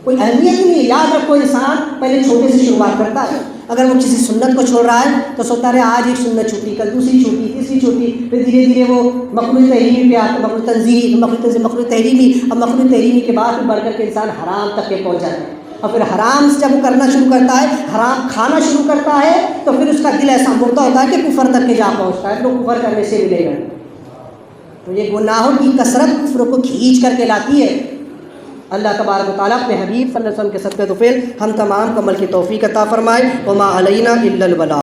کوئی اہمیت نہیں ہے۔ یاد رکھو انسان پہلے چھوٹے سے شروعات کرتا ہے، اگر وہ کسی سنت کو چھوڑ رہا ہے تو سوچتا رہے آج ایک سنت چھوٹی، کل دوسری چھوٹی، تیسری چھوٹی، پھر دھیرے دھیرے وہ مقروء تحریمی پہ آتا، مقروء تحریمی، اور مقروء تحریمی کے بعد بڑھ کر کے انسان حرام تک کے پہنچ جاتا ہے، اور پھر حرام سے جب وہ کرنا شروع کرتا ہے، حرام کھانا شروع کرتا ہے تو پھر اس کا دل ایسا مردہ ہوتا ہے کہ کفر تک کے جا پہنچتا ہے، تو کفر کرنے سے ملے گا۔ تو یہ گناہوں کی کثرت کفر کو کھینچ کر کے لاتی ہے۔ اللہ تبارک و تعالیٰ اپنے حبیب صلی اللہ علیہ وسلم کے صدقہ طفیل ہم تمام کو عمل کی توفیق عطا فرمائے۔ وما علینا الا البلاغ۔